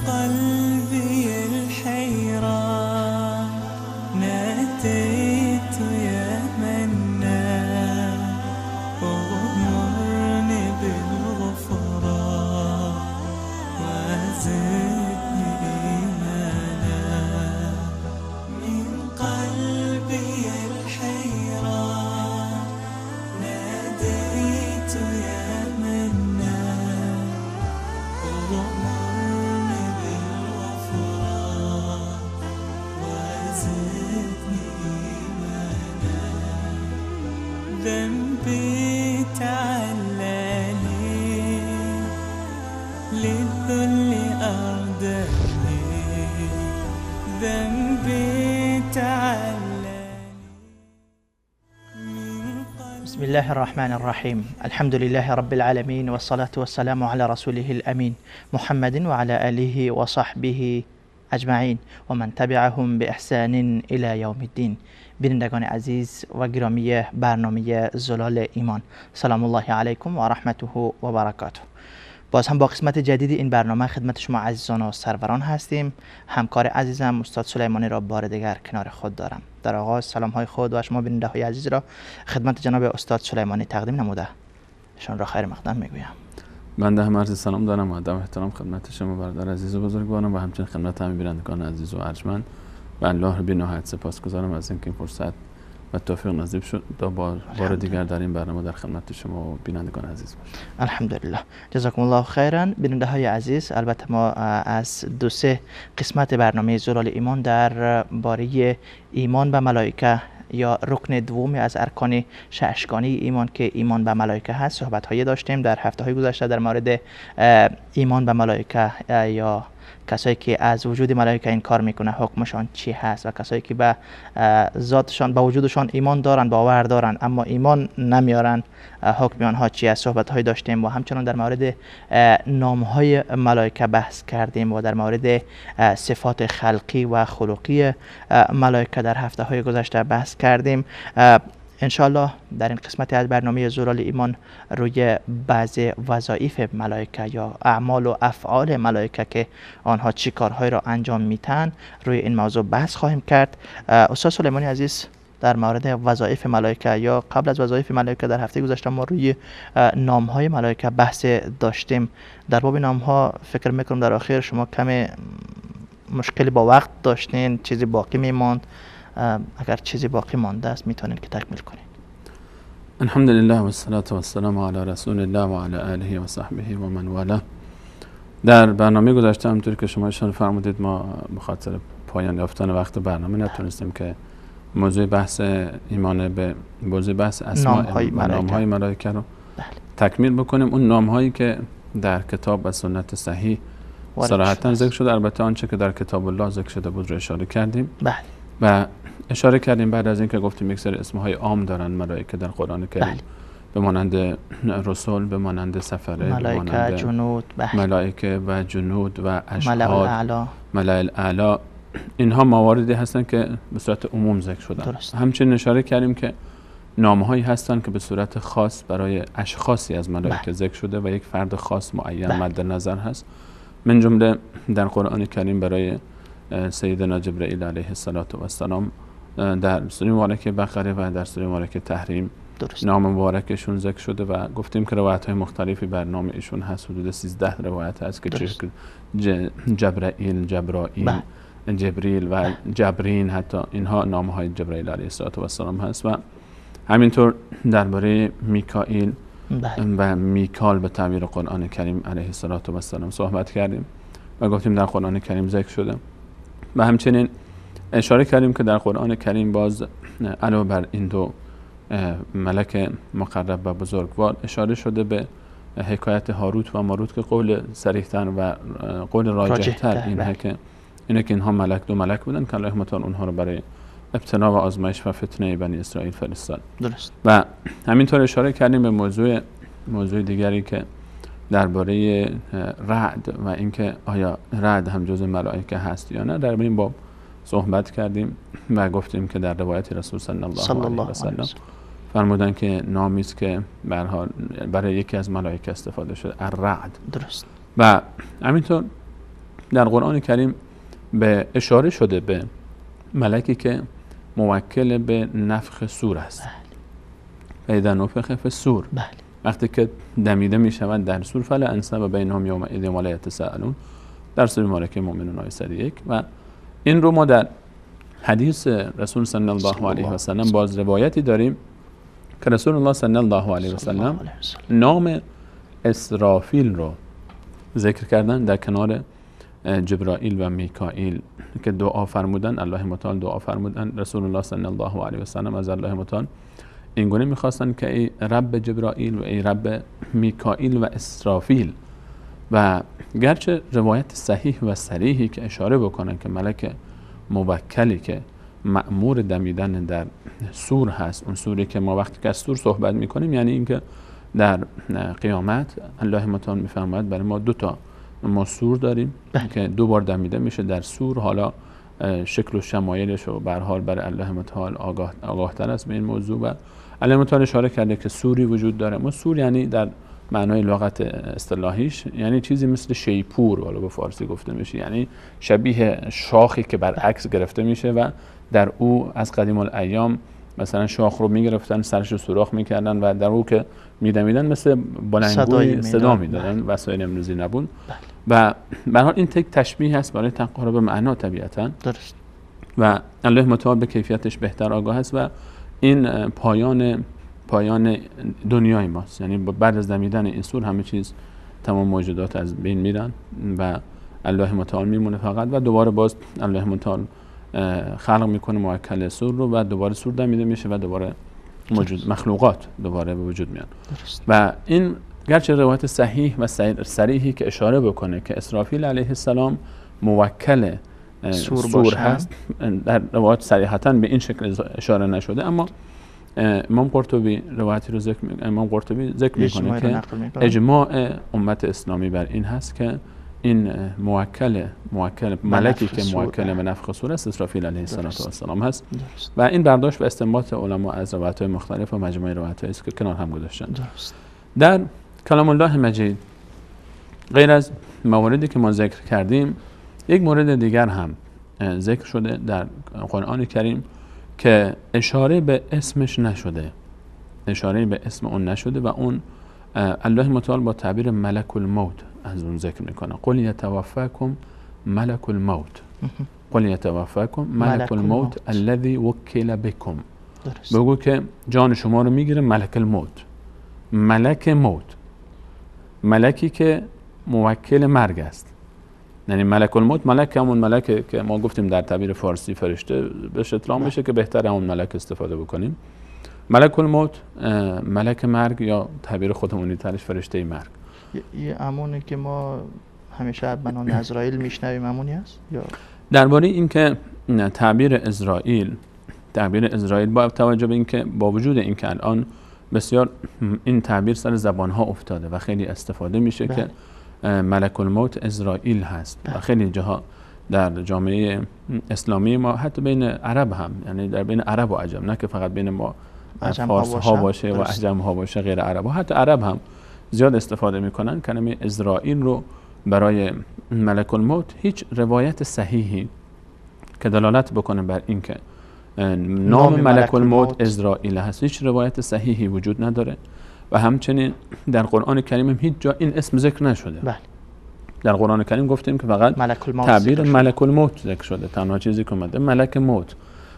قلبي الحيران ناديت يا منان وأمرني بالغفران وزدني إيمانا من قلبي الحيران ناديت يا منان وأمرني بالغفران وزدني إيمانا ذنبي تعلاني للذل أردني ذنبي تعلاني. بسم الله الرحمن الرحيم. الحمد لله رب العالمين والصلاة والسلام على رسوله الأمين محمد وعلى آله وصحبه اجمعین و من تبعهم به احسان الی یوم الدین. بینندگان عزیز و گرامی برنامه زلال ایمان، سلام الله علیکم و رحمته و برکاته. باز هم با قسمت جدید این برنامه خدمت شما عزیزان و سروران هستیم. همکار عزیزم استاد سلیمانی را بار دیگر کنار خود دارم. در آغاز سلام های خود و شما بیننده های عزیز را خدمت جناب استاد سلیمانی تقدیم نموده شان را خیر مقدم میگویم. بنده هم عرض سلام دارم و ادب و احترام خدمت شما برادر عزیز و بزرگوارم و همچنین خدمت همه بینندگان عزیز و ارجمند و الله بی نهایت سپاسگزارم از اینکه این فرصت و توفیق نصیب شد تا بار دیگر در این برنامه در خدمت شما و بینندگان عزیز باشیم. الحمدلله. جزاکم الله خیرا. بیننده های عزیز، البته ما از دو سه قسمت برنامه زلال ایمان در باره ایمان به ملائکه یا رکن دوم از ارکان ششگانه ایمان که ایمان به ملائکه هست صحبت هایی داشتیم. در هفته های گذشته در مورد ایمان به ملائکه یا کسایی که از وجود ملائکه انکار میکنه حکمشان چی هست و کسایی که به ذاتشان به وجودشان ایمان دارن، باور دارن اما ایمان نمیارن حکم آنها چی است صحبت های داشتیم. و همچنان در مورد نام های ملائکه بحث کردیم و در مورد صفات خلقی و خلقی ملائکه در هفته های گذشته بحث کردیم. انشاءالله در این قسمت از برنامه زلال ایمان روی بعض وظایف ملائکه یا اعمال و افعال ملائکه که آنها چی کارهایی را انجام میتن روی این موضوع بحث خواهیم کرد. استاد سلیمانی عزیز، در مورد وظایف ملائکه یا قبل از وظایف ملائکه در هفته گذشته ما روی نام های ملائکه بحث داشتیم. در باب نام ها فکر میکنم در آخر شما کمی مشکلی با وقت داشتین، چیزی باقی میماند. اگر چیزی باقی مانده است میتونین که تکمیل کنین. الحمدلله و الصلاة و السلام علی رسول الله و علی آله و صحبه و من والاه. در برنامه گذشته همونطور که شما اشاره فرمودید ما به خاطر پایان یافتن وقت برنامه نتونستیم که موضوع بحث ایمان به موضوع بحث اسماء نام‌های ملائکه رو تکمیل بکنیم. اون نام‌هایی که در کتاب و سنت صحیح صراحتاً ذکر شده، البته آنچه که در کتاب الله ذکر شده بود رو اشاره کردیم. و اشاره کردیم بعد از اینکه گفتیم یک سری اسمهای عام دارن ملائکه در قرآن کریم به مانند رسول، به مانند سفره، ملائکه، جنود، ملائکه و جنود و اشهاد، ملائکه الاعلی، اینها مواردی هستن که به صورت عموم ذکر شدن. همچنین اشاره کردیم که نامهایی هستن که به صورت خاص برای اشخاصی از ملائکه ذکر شده و یک فرد خاص معین مد نظر هست. من جمله در قرآن کریم برای سیدنا جبرئیل علیه السلام در سوره مبارکه بقره و در سوره مبارکه تحریم نام مبارکشون ذکر شده و گفتیم که روایت های مختلفی بر نام ایشون هست. حدود 13 روایت هست که جبرئیل، جبرائیل، جبریل و جبرین، حتی اینها نام های جبرئیل علیه السلام هست. و همینطور درباره میکائیل و میکال به تعبیر قرآن کریم علیه السلام صحبت کردیم و گفتیم در قرآن کریم ذکر شده. و همچنین اشاره کردیم که در قرآن کریم باز علاوه بر این دو ملک مقرب و بزرگوار اشاره شده به حکایت هاروت و ماروت که قول صریح‌تر و قول راجح‌تر اینه که اینها دو ملک بودن که الله متعال اونها رو برای ابتلا و آزمایش و فتنه بنی اسرائیل فرستاد. درست. و همینطور اشاره کردیم به موضوع دیگری که درباره رعد و اینکه آیا رعد هم جزء ملائکه هست یا نه در این باب صحبت کردیم و گفتیم که در روایت رسول صلی الله علیه و سلم فرمودن که نامی است که برای یکی از ملائکه استفاده شده، الرعد. درست. و همینطور در قرآن کریم به اشاره شده به ملکی که موکل به نفخ صور است. اذا نفخ فی الصور. وقتی که دمیده می شود در صور فلا انساب بینهم یومئذ ولا یتساءلون، در سوره مبارکه مؤمنون آیه 101. و این رو ما در حدیث رسول صلی الله علیه و سلم باز روایتی داریم که رسول الله صلی الله علیه و سلم نام اسرافیل رو ذکر کردن در کنار جبرائیل و میکائیل که دعا فرمودن. الله متعال دعا فرمودن، رسول الله صلی الله علیه و سلم از الله متعال این گونه میخواستن که ای رب جبرائیل و ای رب میکائیل و اسرافیل. و گرچه روایت صحیح و صریحی که اشاره بکنن که ملک موکلی که مأمور دمیدن در سور هست، اون سوری که ما وقتی که از سور صحبت میکنیم یعنی اینکه در قیامت الله متعال میفرماید برای ما 2 تا ما سور داریم که 2 بار دمیده میشه در سور. حالا شکل و شمایلش و به هر حال برای الله متعال آگاه تر است به این موضوع. و الله متعال اشاره کرده که سوری وجود داره. ما سور یعنی در معنای لغت اصطلاحیش یعنی چیزی مثل شیپور، والا به فارسی گفته میشه، یعنی شبیه شاخی که برعکس گرفته میشه و در او از قدیم الایام مثلا شاخ رو میگرفتن، سرش رو سوراخ میکردن و در او که میدمیدن مثل بلندگوی صدا میدادن، وسایل امروزی نبود. و به هر حال این تشبیه هست برای تقارب معنا طبیعتا. درست. و الله متعال به کیفیتش بهتر آگاه است و این پایان دنیای ماست. یعنی بعد از دمیدن این سور همه چیز، تمام موجودات از بین میرن و الله متعال میمونه فقط و دوباره باز الله متعال خلق میکنه موکل سور رو و دوباره سور دمیده میشه و دوباره مخلوقات دوباره به وجود میان. و این گرچه روایت صحیح و صریحی که اشاره بکنه که اسرافیل علیه السلام موکل سور هست، در روایت صریحتاً به این شکل اشاره نشده، اما امام قرطبی روایتی رو ذکر میکنه که اجماع امت اسلامی بر این هست که این موکل ملکی که موکل به نفخ صور است اسرافیل علیه السلام هست. و این برداشت و استنباط علما از روایت‌های مختلف و مجموعه روایت‌هایی است که کنار هم گذاشتن. در کلام الله مجید غیر از مواردی که ما ذکر کردیم، یک مورد دیگر هم ذکر شده در قرآن کریم که اشاره به اسمش نشده، اشاره به اسم اون نشده و اون الله متعال با تعبیر ملک الموت از اون ذکر میکنه. قل یتوفاکم ملک الموت، قل یتوفاکم ملک الموت الذی وکل بکم. بگو که جان شما رو میگیره ملک الموت، ملک موت، ملکی که موکل مرگ است. یعنی ملک الموت، ملک همون ملک که ما گفتیم در تعبیر فارسی فرشته بهش اطلاق میشه که بهتر همون ملک استفاده بکنیم. ملک الموت ملک مرگ یا تعبیر خودمونی ترش فرشته مرگ. یه امونی که ما همیشه به نام عزرائیل میشنویم امونی است یا درباره اینکه تعبیر اسرائیل با توجه به اینکه با وجود اینکه الان بسیار این تعبیر سر زبانها افتاده و خیلی استفاده میشه که ملک الموت اسرائیل هست و خیلی جاها در جامعه اسلامی ما حتی بین عرب هم، یعنی در بین عرب و عجم، نه که فقط بین ما فارس ها باشه و عجم ها باشه، غیر عرب ها حتی عرب هم زیاد استفاده میکنن کلمه اسرائیل رو برای ملک الموت. هیچ روایت صحیحی که دلالت بکنه بر این که نام ملک الموت اسرائیل هست هیچ روایت صحیحی وجود نداره و همچنین در قرآن کریم هم هیچ جا این اسم ذکر نشده. بله. در قرآن کریم گفتیم که فقط تعبیر ملک الموت ذکر شده، تنها چیزی که اومده ملک موت.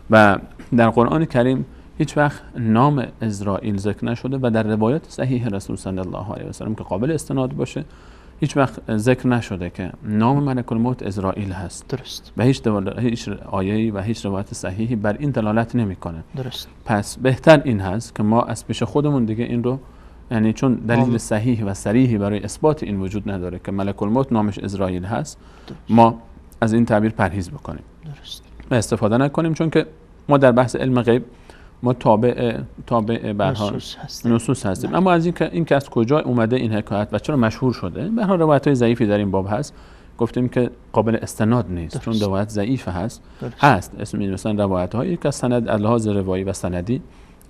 و در قرآن کریم هیچ وقت نام اسرائیل ذکر نشده و در روایت صحیح رسول صلی الله علیه و سلم که قابل استناد باشه هیچ وقت ذکر نشده که نام ملک الموت اسرائیل هست. درست. و هیچ آیه‌ای و هیچ روایت صحیحی بر این دلالت نمیکنه. درست. پس بهتر این هست که ما از پیش خودمون دیگه این رو، یعنی چون دلیل صحیح و صریحی برای اثبات این وجود نداره که ملک الموت نامش اسرائیل هست، ما از این تعبیر پرهیز بکنیم. درست. و استفاده نکنیم، چون که ما در بحث علم غیب ما تابع به هر حال نصوص هستیم. اما از اینکه از کجا اومده این حکایت و چرا مشهور شده، به هر حال روایت‌های ضعیفی در این باب هست، گفتیم که قابل استناد نیست. درست. چون روایت ضعیف هست اسم مثلا روایت‌هایی که سند لحاظ روایی و سندی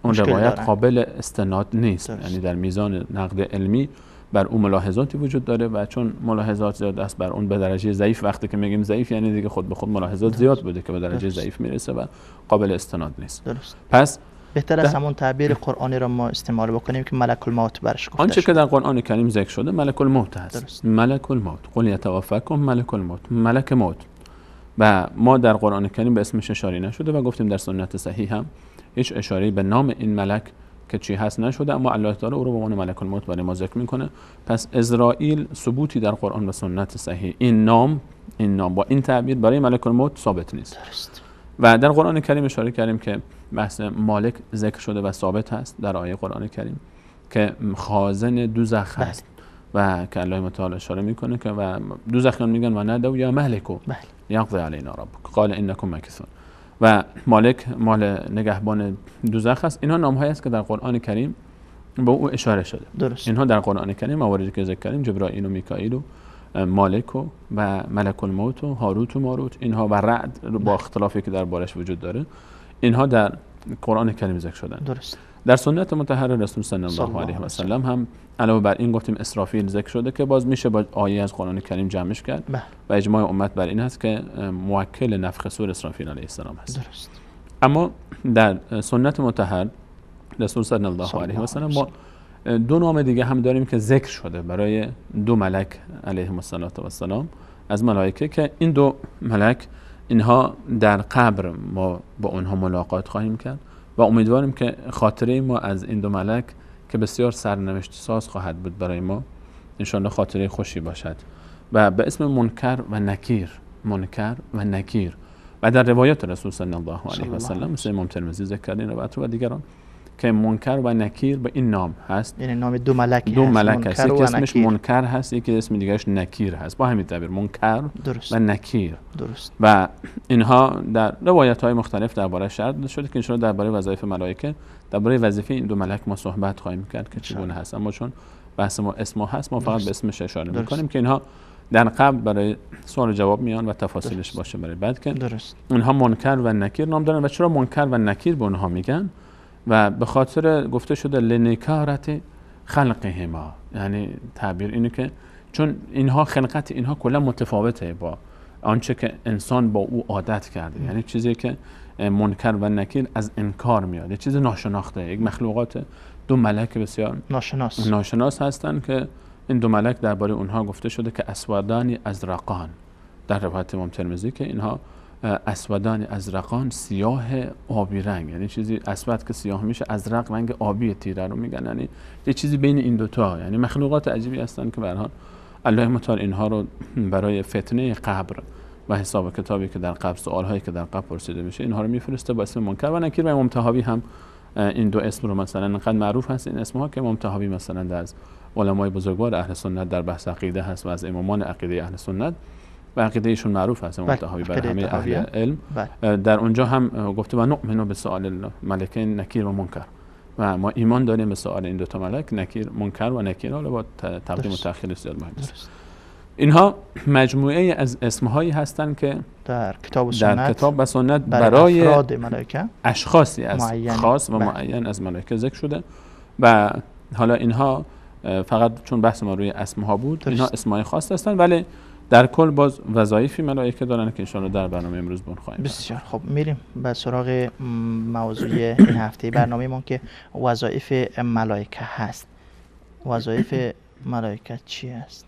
اون روایت قابل استناد نیست. درست. یعنی در میزان نقد علمی بر اون ملاحظاتی وجود داره و چون ملاحظات زیاد است بر اون به درجه ضعیف. وقتی که میگیم ضعیف یعنی دیگه خود به خود ملاحظات زیاد بوده که به درجه ضعیف میرسه و قابل استناد نیست. درست. پس بهتر است همون تعبیر قرآنی را ما استعمال بکنیم که ملک الموت برش گفته آنچه که در قرآن کریم ذکر شده ملک الموت هست. درست. ملک الموت قل یتوفاکم ملک الموت، ملک موت. و ما در قرآن کریم به اسمش اشاره نشده و گفتیم در سنت صحیح هم هیچ اشاره به نام این ملک که چی هست نشده، اما الله تعالی او رو به عنوان ملک الموت برای ما ذکر میکنه. پس عزرائیل ثبوتی در قرآن و سنت صحیح این نام با این تعبیر برای ملک الموت ثابت نیست. درست. و در قرآن کریم اشاره کردیم که بحث مالک ذکر شده و ثابت هست در آیه قرآن کریم که خازن دوزخ هست و که الله متعال اشاره میکنه که و دوزخیان میگن و ندو یا مهلکو یقضی علینا ربک قال انکم مکثون و مالک مال نگهبان دوزخ است. اینها نام‌هایی است که در قرآن کریم به او اشاره شده. درست. اینها در قرآن کریم مواردی که ذکر کردیم جبرائیل و میکائیل و مالک و ملک الموت و هاروت و ماروت، اینها و رعد با اختلافی که دربارش وجود داره، اینها در قرآن کریم ذکر شدن. درست. در سنت مطهر رسول صلی الله علیه و سلم هم علاوه بر این گفتیم اسرافیل ذکر شده که باز میشه با آیه از قرآن کریم جمعش کرد و اجماع امت بر این هست که موکل نفخ صور اسرافیل علیه السلام هست. درست. اما در سنت مطهر رسول صلی الله علیه و سلم ما دو نام دیگه هم داریم که ذکر شده برای دو ملک علیهم السلام از ملائکه که این دو ملک اینها در قبر ما با اونها ملاقات خواهیم کرد و امیدواریم که خاطره ما از این دو ملک که بسیار سرنوشت ساز خواهد بود برای ما انشاءالله خاطره خوشی باشد و به اسم منکر و نکیر و در روایات رسول صلی الله علیه و سلم مثل امام ترمذی ذکر کردین روایت و دیگران که منکر و نکیر به این نام هست، یعنی نام دو ملک هست. یکی اسمش منکر هست، یکی اسم دیگرش نکیر هست، با همین تعبیر منکر و نکیر. درست. و اینها در روایت های مختلف درباره شرط شده که انشاءالله درباره وظایف ملائکه، درباره وظیفه این دو ملک ما صحبت خواهیم کرد که چگونه هست. اما چون بحث ما اسم هست ما فقط به اسمش اشاره می‌کنیم که اینها در قبل برای سوال و جواب میان و تفاصیلش باشه برای بعد که اینها منکر و نکیر نام دارن. و چرا منکر و نکیر به اونها میگن؟ و به خاطر گفته شده لنکارت خلقهما، یعنی تعبیر اینه که چون اینها خلقت اینها کلا متفاوته با آنچه که انسان با او عادت کرده، یعنی چیزی که منکر و نکیر از انکار میاد، چیز ناشناخته، یک مخلوقات دو ملک بسیار ناشناس هستند که این دو ملک درباره اونها گفته شده که اسودان ازرقان در روایت امام ترمذی که اینها اسودان ازرقان سیاه آبی رنگ، یعنی چیزی اسود که سیاه میشه، ازرق رنگ آبی تیره رو میگن، یعنی یه چیزی بین این دوتا، یعنی مخلوقات عجیبی هستن که به هر حال الله متعال اینها رو برای فتنه قبر و حساب کتابی که در قبر، سوالهایی که در قبر پرسیده میشه، اینها رو میفرسته با اسم منکر و نکیر. و امام طحاوی هم این دو اسم رو مثلا انقدر معروف هست این اسمها که امام طحاوی مثلا در از علمای بزرگوار اهل سنت در بحث عقیده هست و از امامان عقیده اهل سنت و عقیده ایشون معروف هست امام طحاوی برای همه اهل علم. در اونجا هم گفته و نؤمن به سؤال ملکین نکیر و منکر، و ما ایمان داریم به سؤال این دو تا ملک نکیر منکر و نکیر، حالا با تقدیم و تأخیر زیاد مهم است. اینها مجموعه از اسمهایی هستند که در کتاب و سنت برای افراد ملائکه اشخاصی از خاص و معین از ملائکه ذکر شده و حالا اینها فقط چون بحث ما روی اسمها بود اینها اسمای خاص هستند، ولی در کل باز وظایفی ملائکه دارن که انشاءالله در برنامه امروز بخوایم. بسیار خب، میریم به سراغ موضوع این هفته برنامه‌مون که وظایف ملائکه هست. وظایف ملائکه چی است؟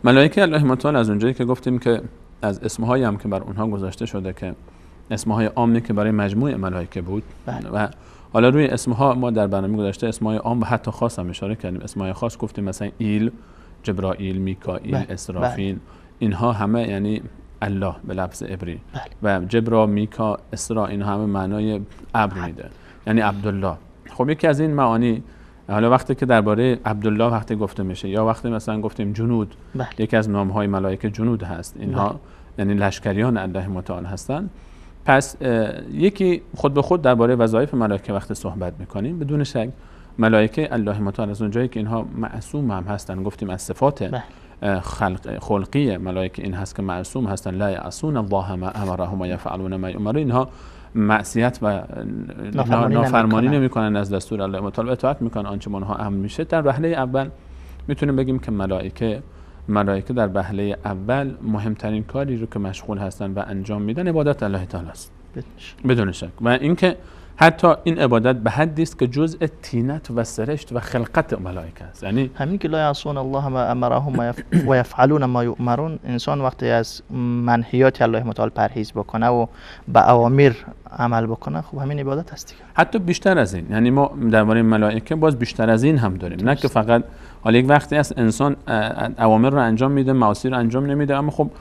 ملائکه الله متعال از اونجایی که گفتیم که از اسمهایی هم که بر اونها گذاشته شده که اسمهای عامی که برای مجموع ملائکه بود و حالا روی اسمها ما در برنامه گذاشته اسمهای عام و حتی خاص هم اشاره کردیم. اسمهای خاص گفتیم مثلا ایل، جبرائیل، میکائیل، اسرافیل، اینها همه یعنی الله به لفظ عبری و جبرا، میکا، اسرا اینها همه معنای ابر میده، یعنی عبدالله. خب یکی از این معانی حالا وقتی که درباره عبدالله وقتی گفته میشه یا وقتی مثلا گفتیم جنود، یکی از نامهای ملائکه جنود هست، اینها یعنی لشکریان الله متعال هستن. پس یکی خود به خود درباره وظایف ملائکه وقتی صحبت میکنیم بدون شک ملائکه الله متعال از اونجایی که اینها معصوم هم هستن، گفتیم از صفات خلقی ملائکه این هست که معصوم هستن، لا یعصون الله ما امرهم و یفعلون ما یؤمرون، اینها معصیت و نافرمانی نمیکنن از دستور الله متعال و اطاعت میکنن آنچه اونها امر میشه. در وهله اول میتونیم بگیم که ملائکه در وهله اول مهمترین کاری رو که مشغول هستن و انجام میدن عبادت الله تعالی است بدون شک. و اینکه حتی این عبادت به حدی است که جزء طینت و سرشت و خلقت ملائکه است. یعنی همین که لا یعصون الله ما امرهم و یفعلون ما یؤمرون، انسان وقتی از منهیات الله متعال پرهیز بکنه و به اوامر عمل بکنه، خب همین عبادت است دیگه. حتی بیشتر از این، یعنی ما درباره ملائکه باز بیشتر از این هم داریم. نه که فقط حالا یک وقتی است انسان اوامر رو انجام میده، معاصی رو انجام نمیده، اما خب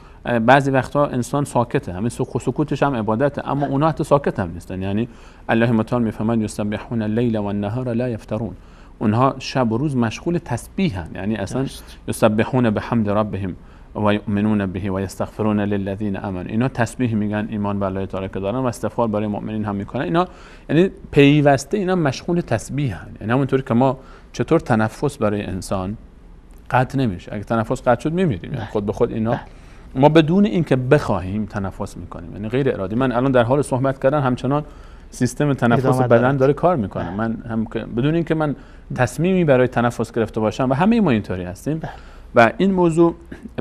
بعضی وقتا انسان ساکته، همین سکوتش هم عبادته، اما اونا حتی ساکت هم نیستن. یعنی الله متعال میفهمد یسبحون اللیل و النهار لا یفترون، اونها شب و روز مشغول تسبیح هستند. یعنی اصلا یسبحون بحمد ربهم و یؤمنون به و یستغفرون للذین آمنوا، اینا تسبیح میگن، ایمان به الله تعالی که دارن و استغفار برای مؤمنین هم میکنن. اینا یعنی پیوسته اینا مشغول تسبیح هستند. یعنی همونطوری که ما چطور تنفس برای انسان قطع نمیشه، اگه تنفس قطع شد میمیریم، یعنی خود به خود اینا ما بدون اینکه بخواهیم تنفس میکنیم، یعنی غیر ارادی. من الان در حال صحبت کردن همچنان سیستم تنفس بدن داره کار میکنه، من هم بدون اینکه من تصمیمی برای تنفس گرفته باشم و همه ما اینطوری هستیم. و این موضوع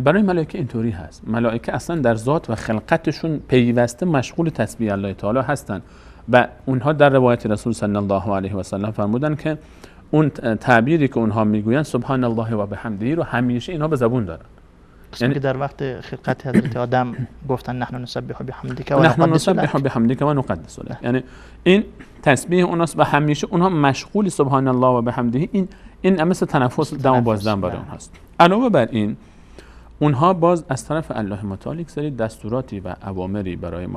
برای ملائکه اینطوری هست. ملائکه اصلا در ذات و خلقتشون پیوسته مشغول تسبیح الله تعالی هستن و اونها در روایت رسول صلی الله علیه و سلم فرمودن که اون تعبیری که اونها میگوین سبحان الله و بحمده رو همیشه اینها به زبون دارن. یعنی در وقت خلقت حضرت آدم گفتن نحن نسبح بحمدک و نقدس لک، یعنی این تسبیح اوناست و همیشه اونها مشغول سبحان الله و بحمده. این مثل تنفس دم و بازدم برای اونها است. علاوه بر این اونها باز از طرف الله متعال یک سری دستوراتی و اوامری برای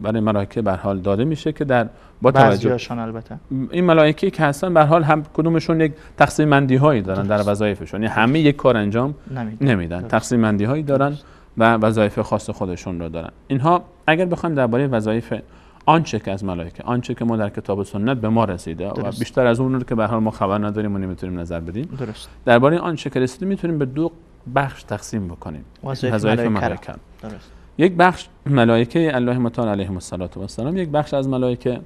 ملائکه به حال داده میشه که در با توجه البته این ملائکه که هستن به حال هم کدومشون یک تقسیم بندی هایی دارن در وظایفشون، یعنی همه یک کار انجام نمیدن، تقسیم بندی هایی دارن و وظایف خاص خودشون رو دارن. اینها اگر بخوایم درباره وظایف آنچه که از ملائکه، آنچه که ما در کتاب و سنت به ما رسیده و بیشتر از اون رو که به هر حال ما خبر نداریم و نمیتونیم نظر بدیم، درست درباره آنچه که رسیده میتونیم به دو بخش تقسیم بکنیم وظایف ملائکه. درست. یک بخش ملائکه الله متعال علیهم السلام، یک بخش از ملائکه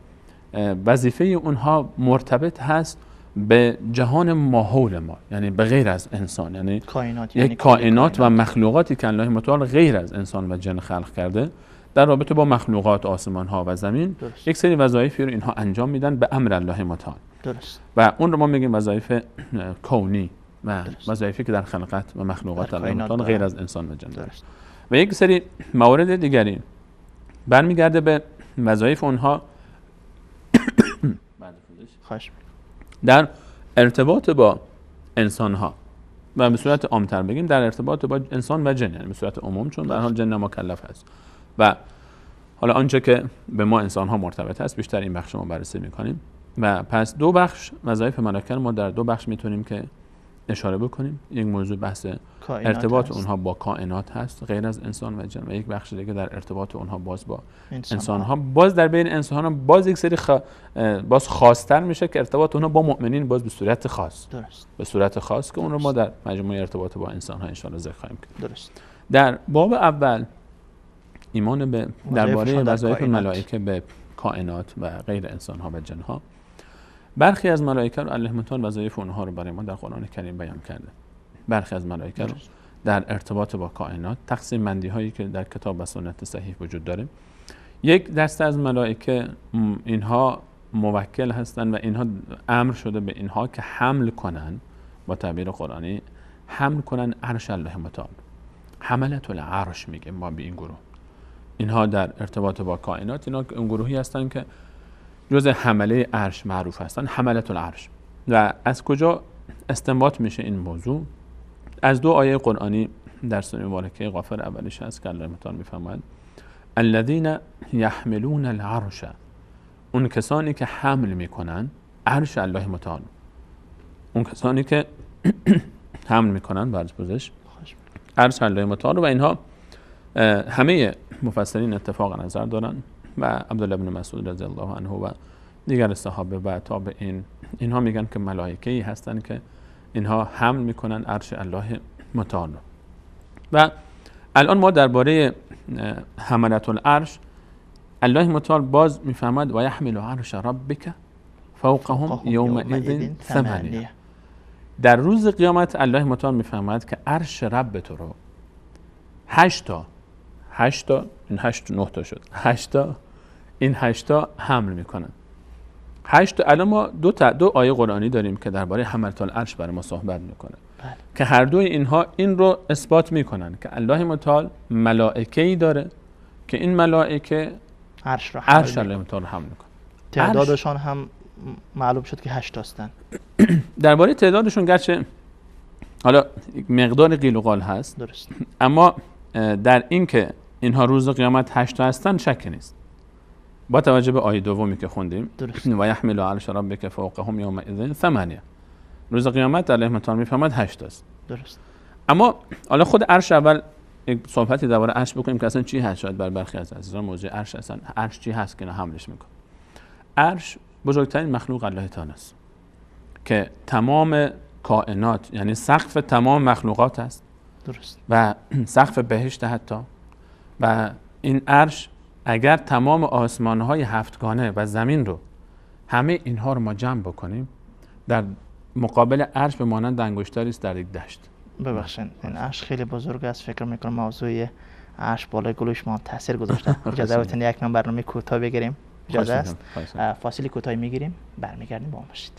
وظیفه اونها مرتبط هست به جهان ماحول ما، یعنی به غیر از انسان، یعنی کائنات و مخلوقاتی که الله متعال غیر از انسان و جن خلق کرده. در رابطه با مخلوقات آسمان ها و زمین درست. یک سری وظایفی رو اینها انجام میدن به امر الله متعال. درست. و اون رو ما میگیم وظایف کونی و وظایفی که در خلقت و مخلوقات الله متعال غیر از انسان و جن داره. و یک سری موارد دیگری برمیگرده به وظایف اونها در ارتباط با انسان ها و به صورت عام‌تر بگیم در ارتباط با انسان و جن، یعنی به صورت عموم، چون در حال جن مکلف هست. و حالا آنچه که به ما انسان ها مرتبط هست بیشتر این بخش ما بررسی میکنیم. و پس دو بخش وظایف ملائکه ما در دو بخش میتونیم که اشاره بکنیم. یک موضوع بحث ارتباط اونها با کائنات هست غیر از انسان و جن، و یک بخش دیگه در ارتباط اونها باز با انسان ها. باز در بین انسان ها باز یک سری باز خاص‌تر میشه که ارتباط اونها با مؤمنین باز به صورت خاص، درست، به صورت خاص که اون رو ما در مجموعه ارتباط با انسان ها ان شاء الله ذکر خواهیم کرد. درست. در باب اول ایمان به درباره وظایف ملائکه به کائنات و غیر انسان ها و جن ها، برخی از ملائکه رو الله متعال وظایف اونها رو برای ما در قرآن کریم بیان کرده. برخی از ملائکه رو در ارتباط با کائنات، تقسیم بندی هایی که در کتاب و سنت صحیح وجود داره. یک دسته از ملائکه اینها موکل هستند و اینها امر شده به اینها که حمل کنن، با تعبیر قرآنی حمل کنن عرش الله متعال. حملت العرش میگه ما به این گروه. اینها در ارتباط با کائنات، اینا اون گروهی هستن که جزء حمله عرش معروف هستن، حملت العرش. و از کجا استنباط میشه این موضوع؟ از دو آیه قرآنی در سوره مبارکه غافر اولش هست که الله متعال میفرماید الذین یحملون العرش، اون کسانی که حمل میکنن عرش الله متعال، اون کسانی که حمل میکنن بر پوزش عرش الله متعال. و اینها همه مفسرین اتفاق نظر دارن و عبدالله بن مسعود رضی الله عنه و دیگر صحابه و تابعین اینها میگن که ملائکه‌ای هستن که اینها حمل میکنن عرش الله متعال. و الان ما درباره حملت العرش الله متعال باز میفرماید و یحمل عرش ربک فوقهم یومئذ ثمانیه، در روز قیامت الله متعال میفهمد که عرش رب تو رو 8 تا این 8 9 تا شد 8 تا این 8 تا حمل میکنن. 8 تا الان ما دو آیه قرآنی داریم که درباره حملة العرش برای ما صحبت میکنه که هر دوی اینها این رو اثبات میکنن که الله متعال ملائکه‌ای داره که این ملائکه عرش الله متعال حمل میکنه. تعدادشان هم معلوم شد که 8 هستن. درباره تعدادشون گرچه حالا مقدار قیل و قال هست، درست، اما در این که اینها روز قیامت 8 هستن شک نیست با توجه به آیه دومی که خوندیم و یحمل عرش ربک فوقهم یومئذ 8. روز قیامت الله متعال میفهمد 8 است. درست. اما حالا خود عرش اول یک صحبتی درباره عرش بکنیم که اصلا چی هست. شاید بر برخی از عزیزان موضوع عرش اصلا عرش چی هست که اینا حملش میکنه. عرش بزرگترین مخلوق الله تعالی است که تمام کائنات یعنی سقف تمام مخلوقات است. درست. و سقف بهشت حتی. و این عرش اگر تمام آسمان‌های هفتگانه و زمین رو همه اینها رو ما جمع بکنیم در مقابل عرش به مانند انگشتری است در یک دشت. ببخشید این عرش خیلی بزرگ است. فکر میکنم موضوع عرش بالای گلوش ما تاثیر گذاشته. اجازه بدید یک من برنامه کوتاه بگیریم. اجازه است. فاصله کوتاهی میگیریم برمیگردیم با ما باشید.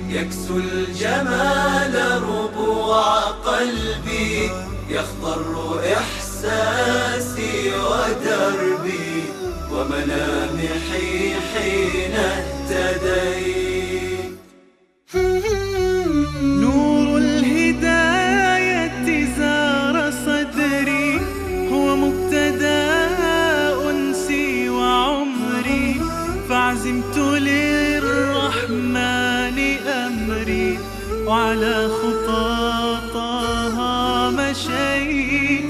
يكسو الجمال ربوع قلبي يخضر إحساسي ودربي وملامحي حين اهتديت. نور الهداية زار صدري هو مبتدأ أنسي وعمري فعزمت للرحمن أمري وعلى خطاطها مشيت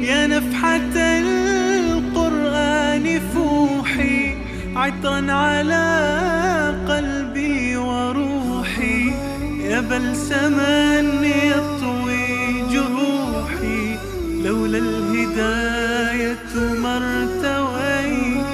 يا نفحة القرآن فوحي عطرا على قلبي وروحي يا بلسما يطوي جروحي لولا الهداية ما ارتويت.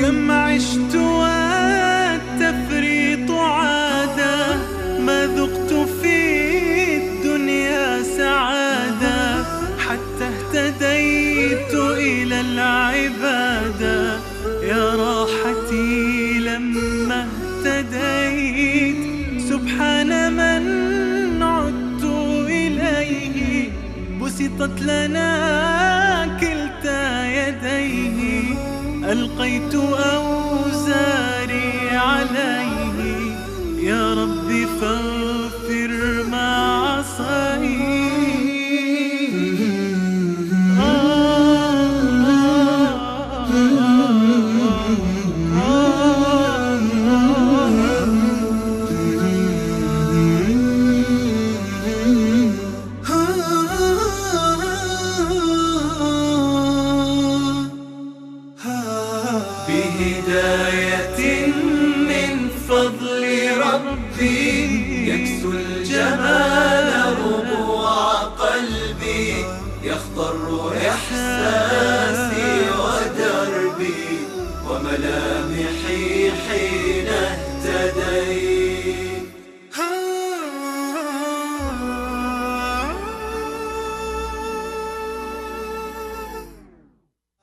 كم عشت والتفريط عادة ما ذقت في الدنيا سعادة حتى اهتديت إلى العبادة يا راحتي لما اهتديت سبحان من عدت إليه بسطت لنا كلتا يديه ألقيت أوزاري عليه يا ربي فاغفر ما عصيت. بهداية من فضل ربي يكسو الجمال ربوع قلبي يخضر إحساسي ودربي وملامحي حين اهتديت.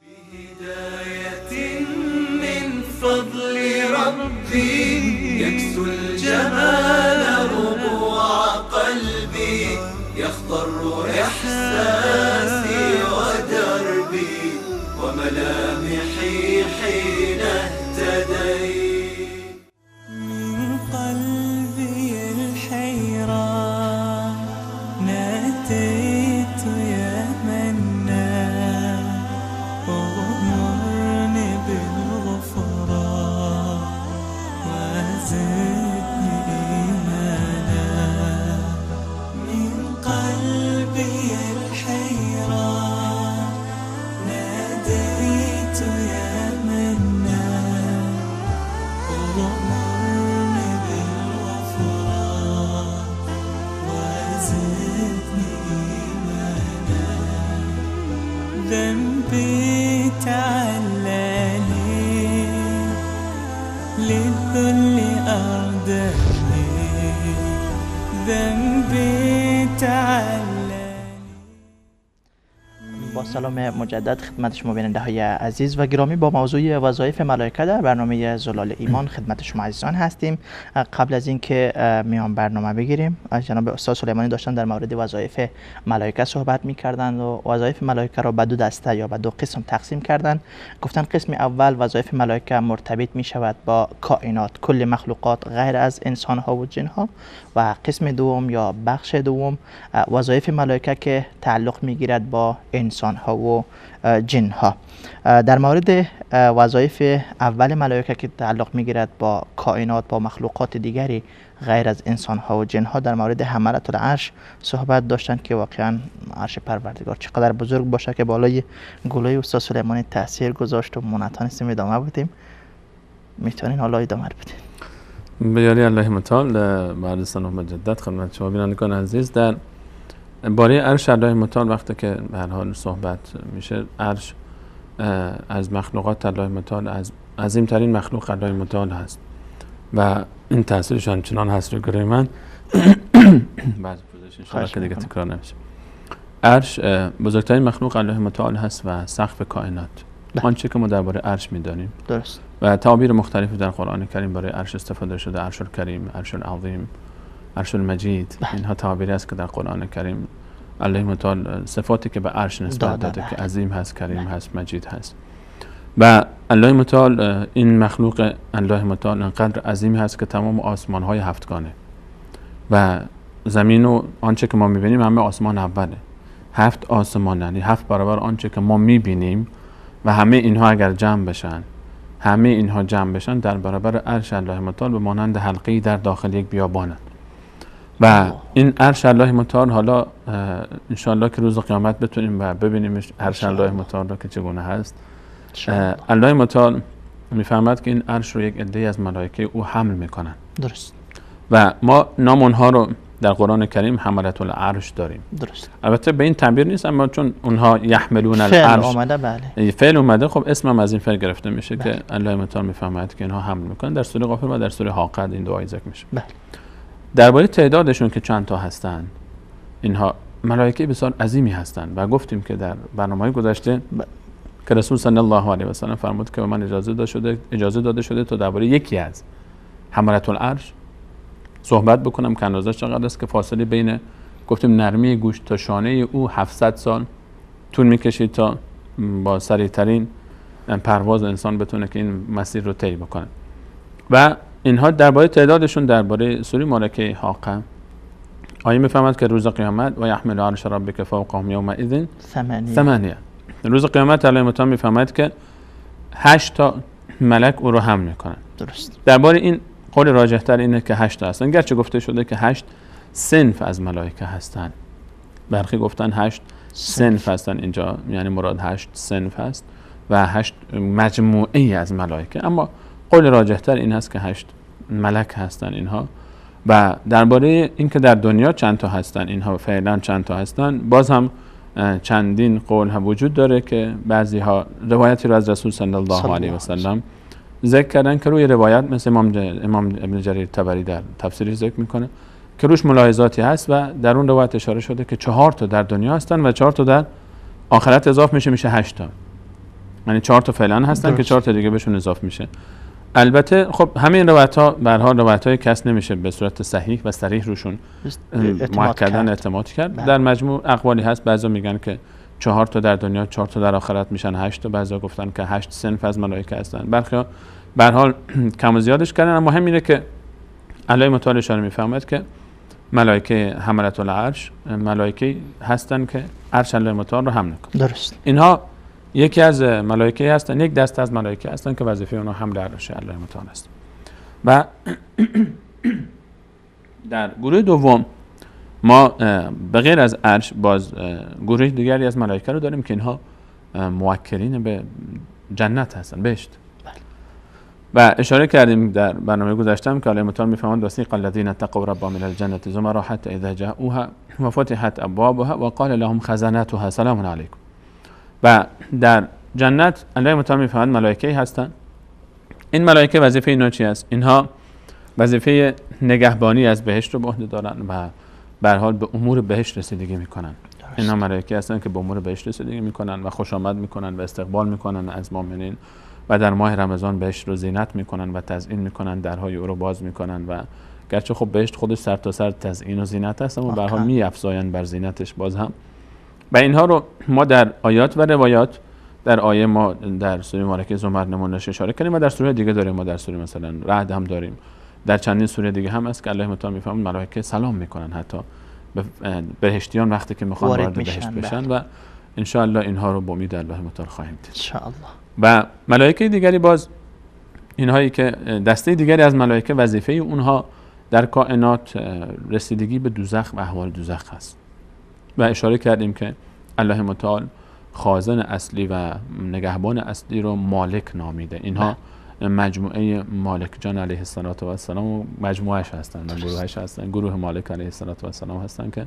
بهداية من فضل ربي يكسو الجمال ربوع قلبي يخضر إحساسي ودربي وملامحي حين اهتديت. ذنبي تعلل. با سلام مجدد خدمت شما بیننده های عزیز و گرامی، با موضوع وظایف ملائکه در برنامه زلال ایمان خدمت شما عزیزان هستیم. قبل از اینکه میان برنامه بگیریم، جناب استاد سلیمانی داشتن در مورد وظایف ملائکه صحبت میکردند و وظایف ملائکه را به دو دسته یا به دو قسم تقسیم کردند. گفتن قسم اول وظایف ملائکه مرتبط می شود با کائنات، کل مخلوقات غیر از انسان ها و جن ها، و قسم دوم یا بخش دوم وظایف ملائکه که تعلق میگیرد با انسان ها و جن ها. در مورد وظایف اول ملائکه که تعلق میگیرد با کائنات، با مخلوقات دیگری غیر از انسان ها و جن ها، در مورد حملة العرش صحبت داشتند که واقعا عرش پروردگار چقدر بزرگ باشه که بالای گلوی استاد سلیمانی تاثیر گذاشت و ما نتونستیم ادامه بدیم. میتونین حالا ادامه بدین؟ به یاری الله متعال بعد سلام مجدد خدمت شما بینندگان عزیز، در باره عرش الله متعال وقتی که به هر حال صحبت میشه، عرش از مخلوقات الله متعال از عظیمترین مخلوق الله متعال هست و این تاثیرش همچنان هست رو گروه من بعد پوزش انشاءالله که دیگه تکرار نمیشه. عرش بزرگترین مخلوق الله متعال هست و سقف کائنات، آنچه که ما درباره عرش میدانیم. درست. و تعابیر مختلفی در قرآن کریم برای عرش استفاده شده، عرش الکریم، عرش العظیم، عرش المجید. اینها تعابیری است که در قرآن کریم الله متعال صفاتی که به عرش نسبت داده که عظیم هست، کریم هست، مجید هست. و الله متعال این مخلوق الله متعال انقدر عظیمی هست که تمام آسمان های هفتگانه و زمین و آنچه که ما میبینیم همه آسمان اوله. 7 آسمان، یعنی 7 برابر آنچه که ما میبینیم و همه اینها اگر جمع بشن در برابر عرش الله متعال به مانند حلقه‌ای در داخل یک بیابانند. و این عرش الله متعال حالا انشاءالله که روز قیامت بتونیم و ببینیم عرش الله متعال را که چگونه هست. الله متعال میفهمد که این عرش رو یک عده از ملائکه او حمل میکنن. درست. و ما نام اونها رو در قرآن کریم حملة العرش داریم. درست. البته به این تعبیر نیست، اما چون اونها یحملون العرش فعل اومده، بله فعل اومده، خب اسم هم از این فعل گرفته میشه. بله. که الله متعال میفهمد که اینها حمل میکنن. در سوره غافر و در سوره حاقه این دعای ذکر میشه. بله. درباره تعدادشون که چند تا هستن، اینها ملائکه بسیار عظیمی هستند و گفتیم که در برنامه‌های گذشته که رسول صلی الله علیه و سلم فرمود که من اجازه داده شده تا درباره یکی از حملة العرش صحبت بکنم که اندازه‌اش چقدر است، که فاصله بین گفتیم نرمی گوش تا شانه او 700 سال طول میکشید تا با سریعترین پرواز انسان بتونه که این مسیر رو طی بکنه. و اینها درباره تعدادشون درباره سوره مبارکه حاقه آیه میفهمد که روز قیامت و یحمل عرش ربک فوقهم یومئذ ثمانیه. روز قیامت الله متعال میفهمد که 8 تا ملک او رو حمل میکنن. درست. درباره این قول راجح تر اینه که 8 تا هستن، گرچه گفته شده که 8 صنف از ملائکه هستن. برخی گفتن 8 صنف هستن، اینجا یعنی مراد 8 صنف هست و 8 مجموعه ای از ملائکه، اما قول راجح تر این هست که 8 ملک هستن اینها. و درباره اینکه در دنیا چند تا هستن اینها فعلا چند تا هستن، باز هم چندین قول هم وجود داره که بعضی ها روایتی رو از رسول صلی الله علیه و سلم ذکر کردن که روی روایت مثل امام ابن جریر طبری در تفسیرش ذکر میکنه که روش ملاحظاتی هست و در اون روایت اشاره شده که 4 تا در دنیا هستن و 4 تا در آخرت اضافه میشه 8 تا، یعنی 4 تا فعلا هستن که 4 تا دیگه بهشون اضافه میشه. البته خب همه این روایت‌ها به هر حال روایت‌های کس نمیشه به صورت صحیح و صریح روشون مؤکداً اعتماد کرد. در مجموع اقوالی هست، بعضی میگن که 4 تا در دنیا 4 تا در آخرت میشن 8 تا، بعضی گفتن که 8 صنف از ملائکه هستن. برخی به هر حال کم و زیادش کردن، اما مهم اینه که الله متعال اشاره میفهمد که ملائکه حملة العرش ملائکه هستن که عرش الله متعال رو حمل میکنن. درست. اینها یکی از ملائکه هستن، یک دسته از ملائکه هستن که وظیفه اونها حمل عرش الله متعال است. و در گروه دوم ما به غیر از عرش باز گروه دیگری از ملائکه رو داریم که اینها موکلین به جنت هستن، بهشت. و اشاره کردیم در برنامه گذشتم که الله متعال میفهمند وسیق الذین اتقوا ربهم الی الجنة زمرا حتی اذا جاءوها وفتحت ابوابها وقال لهم خزنتها سلام علیکم. و در جنت الله متعال میفهمند ملائکه هستند. این ملائکه وظیفه اینا چی است؟ اینها وظیفه نگهبانی از بهشت رو به عهده دارن و به هر حال به امور بهشت رسیدگی میکنن. اینا ملائکه هستن که به امور بهشت رسیدگی میکنن و خوش آمد میکنن و استقبال میکنن از مؤمنین و در ماه رمضان بهشت رو زینت میکنن و تزیین میکنن، درهای او رو باز میکنن و گرچه خب بهشت خودش سر تا سر تزیین و زینت هست اما به هر حال میافزاین بر زینتش باز هم. و اینها رو ما در آیات و روایات، در آیه ما در سوره مبارکه زمر نمونهش اشاره کردیم و در سوره دیگه داریم، ما در سوره مثلا رعد هم داریم، در چندین سوره دیگه هم هست که الله متعال میفهمون ملائکه سلام میکنن حتی به بهشتیان وقتی که میخوان وارد بهشت بشن و ان شاء الله اینها رو با امید الله متعال خواهیم دید ان شاء الله. و ملائکه دیگری باز اینهایی که دسته دیگری از ملائکه وظیفه اونها در کائنات رسیدگی به دوزخ و احوال دوزخ هست و اشاره کردیم که الله متعال خازن اصلی و نگهبان اصلی رو مالک نامیده. اینها مجموعه مالک جان علیه السلام و مجموعهش هستن و گروهش هستن، گروه مالک علیه السلام هستن که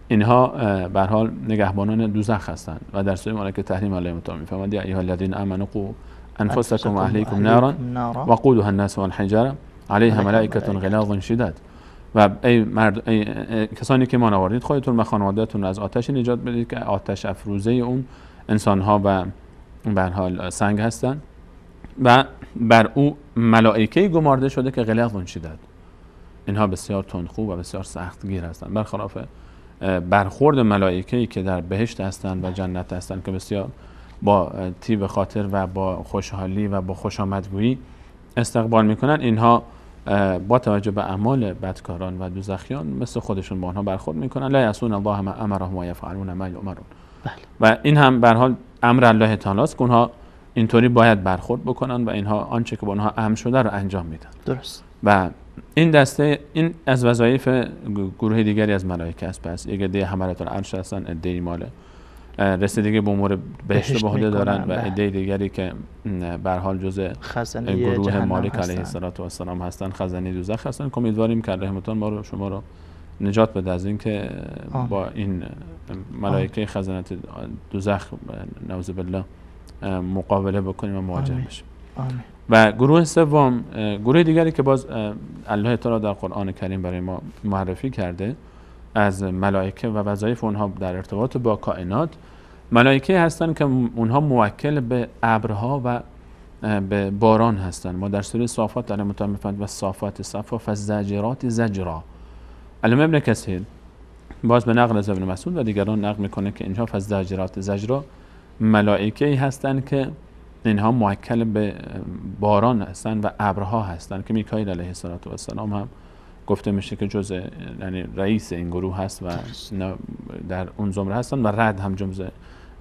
اینها به هر حال نگهبانان دوزخ هستند و در سوره ملائکه تحریم الله متعال میفرماید یا ایها الذین آمنوا قوا انفسکم و اهلیکم نارا وقودها الناس والحجاره علیها ملائکه غلاظ شداد و ای کسانی که ایمان آوردید خودتون و خانواده‌تون رو از آتش نجات بدید که آتش افروزه اون انسان‌ها و به هر حال سنگ هستند و بر او ملائکه گمارده شده که غلاظ شداد. اینها بسیار تندخو و بسیار سختگیر هستند، برخلاف برخورد ملائکه‌ای که در بهشت هستند و جنت هستند که بسیار با طیب خاطر و با خوشحالی و با خوشامدگویی استقبال میکنن. اینها با توجه به اعمال بدکاران و دوزخیان مثل خودشون با آنها برخورد میکنن. لا یعصون الله ما امرهم و یفعلون ما یؤمرون. و این هم به هر حال امر الله تعالی است که اونها اینطوری باید برخورد بکنن و اینها آنچه که با اونها امر شده رو انجام میدن. درست. و این دسته این از وظایف گروه دیگری از ملائکه است. پس یک عده حملة العرش هستن، عده مال رسیدگی به امور بهشت به عهده دارن و عده دیگری که به هر حال جزء گروه مالک علیه السلام هستن، خزانه دوزخ هستن. امیدواریم که الله متعال ما رو شما رو نجات بده از این که با این ملائکه خزانه دوزخ نعوذ بالله مقابله بکنیم و مواجه بشیم. و گروه سوم، گروه دیگری که باز الله تعالی در قرآن کریم برای ما معرفی کرده از ملائکه و وظایف اونها در ارتباط با کائنات، ملائکه هستن که اونها موکل به ابرها و به باران هستن. ما در سوره صافات الله متعال میفرماید و صافات صفا فالزاجرات زجرا. علامه ابن کثیر باز به نقل از ابن مسعود و دیگران نقل میکنه که اینها فالزاجرات زجرا ملائکه هستن که اینها موکل به باران هستن و ابرها هستن که میکائیل علیه السلام هم گفته میشه که جزء یعنی رئیس این گروه هست و در اون زمره هستن و رعد هم جزء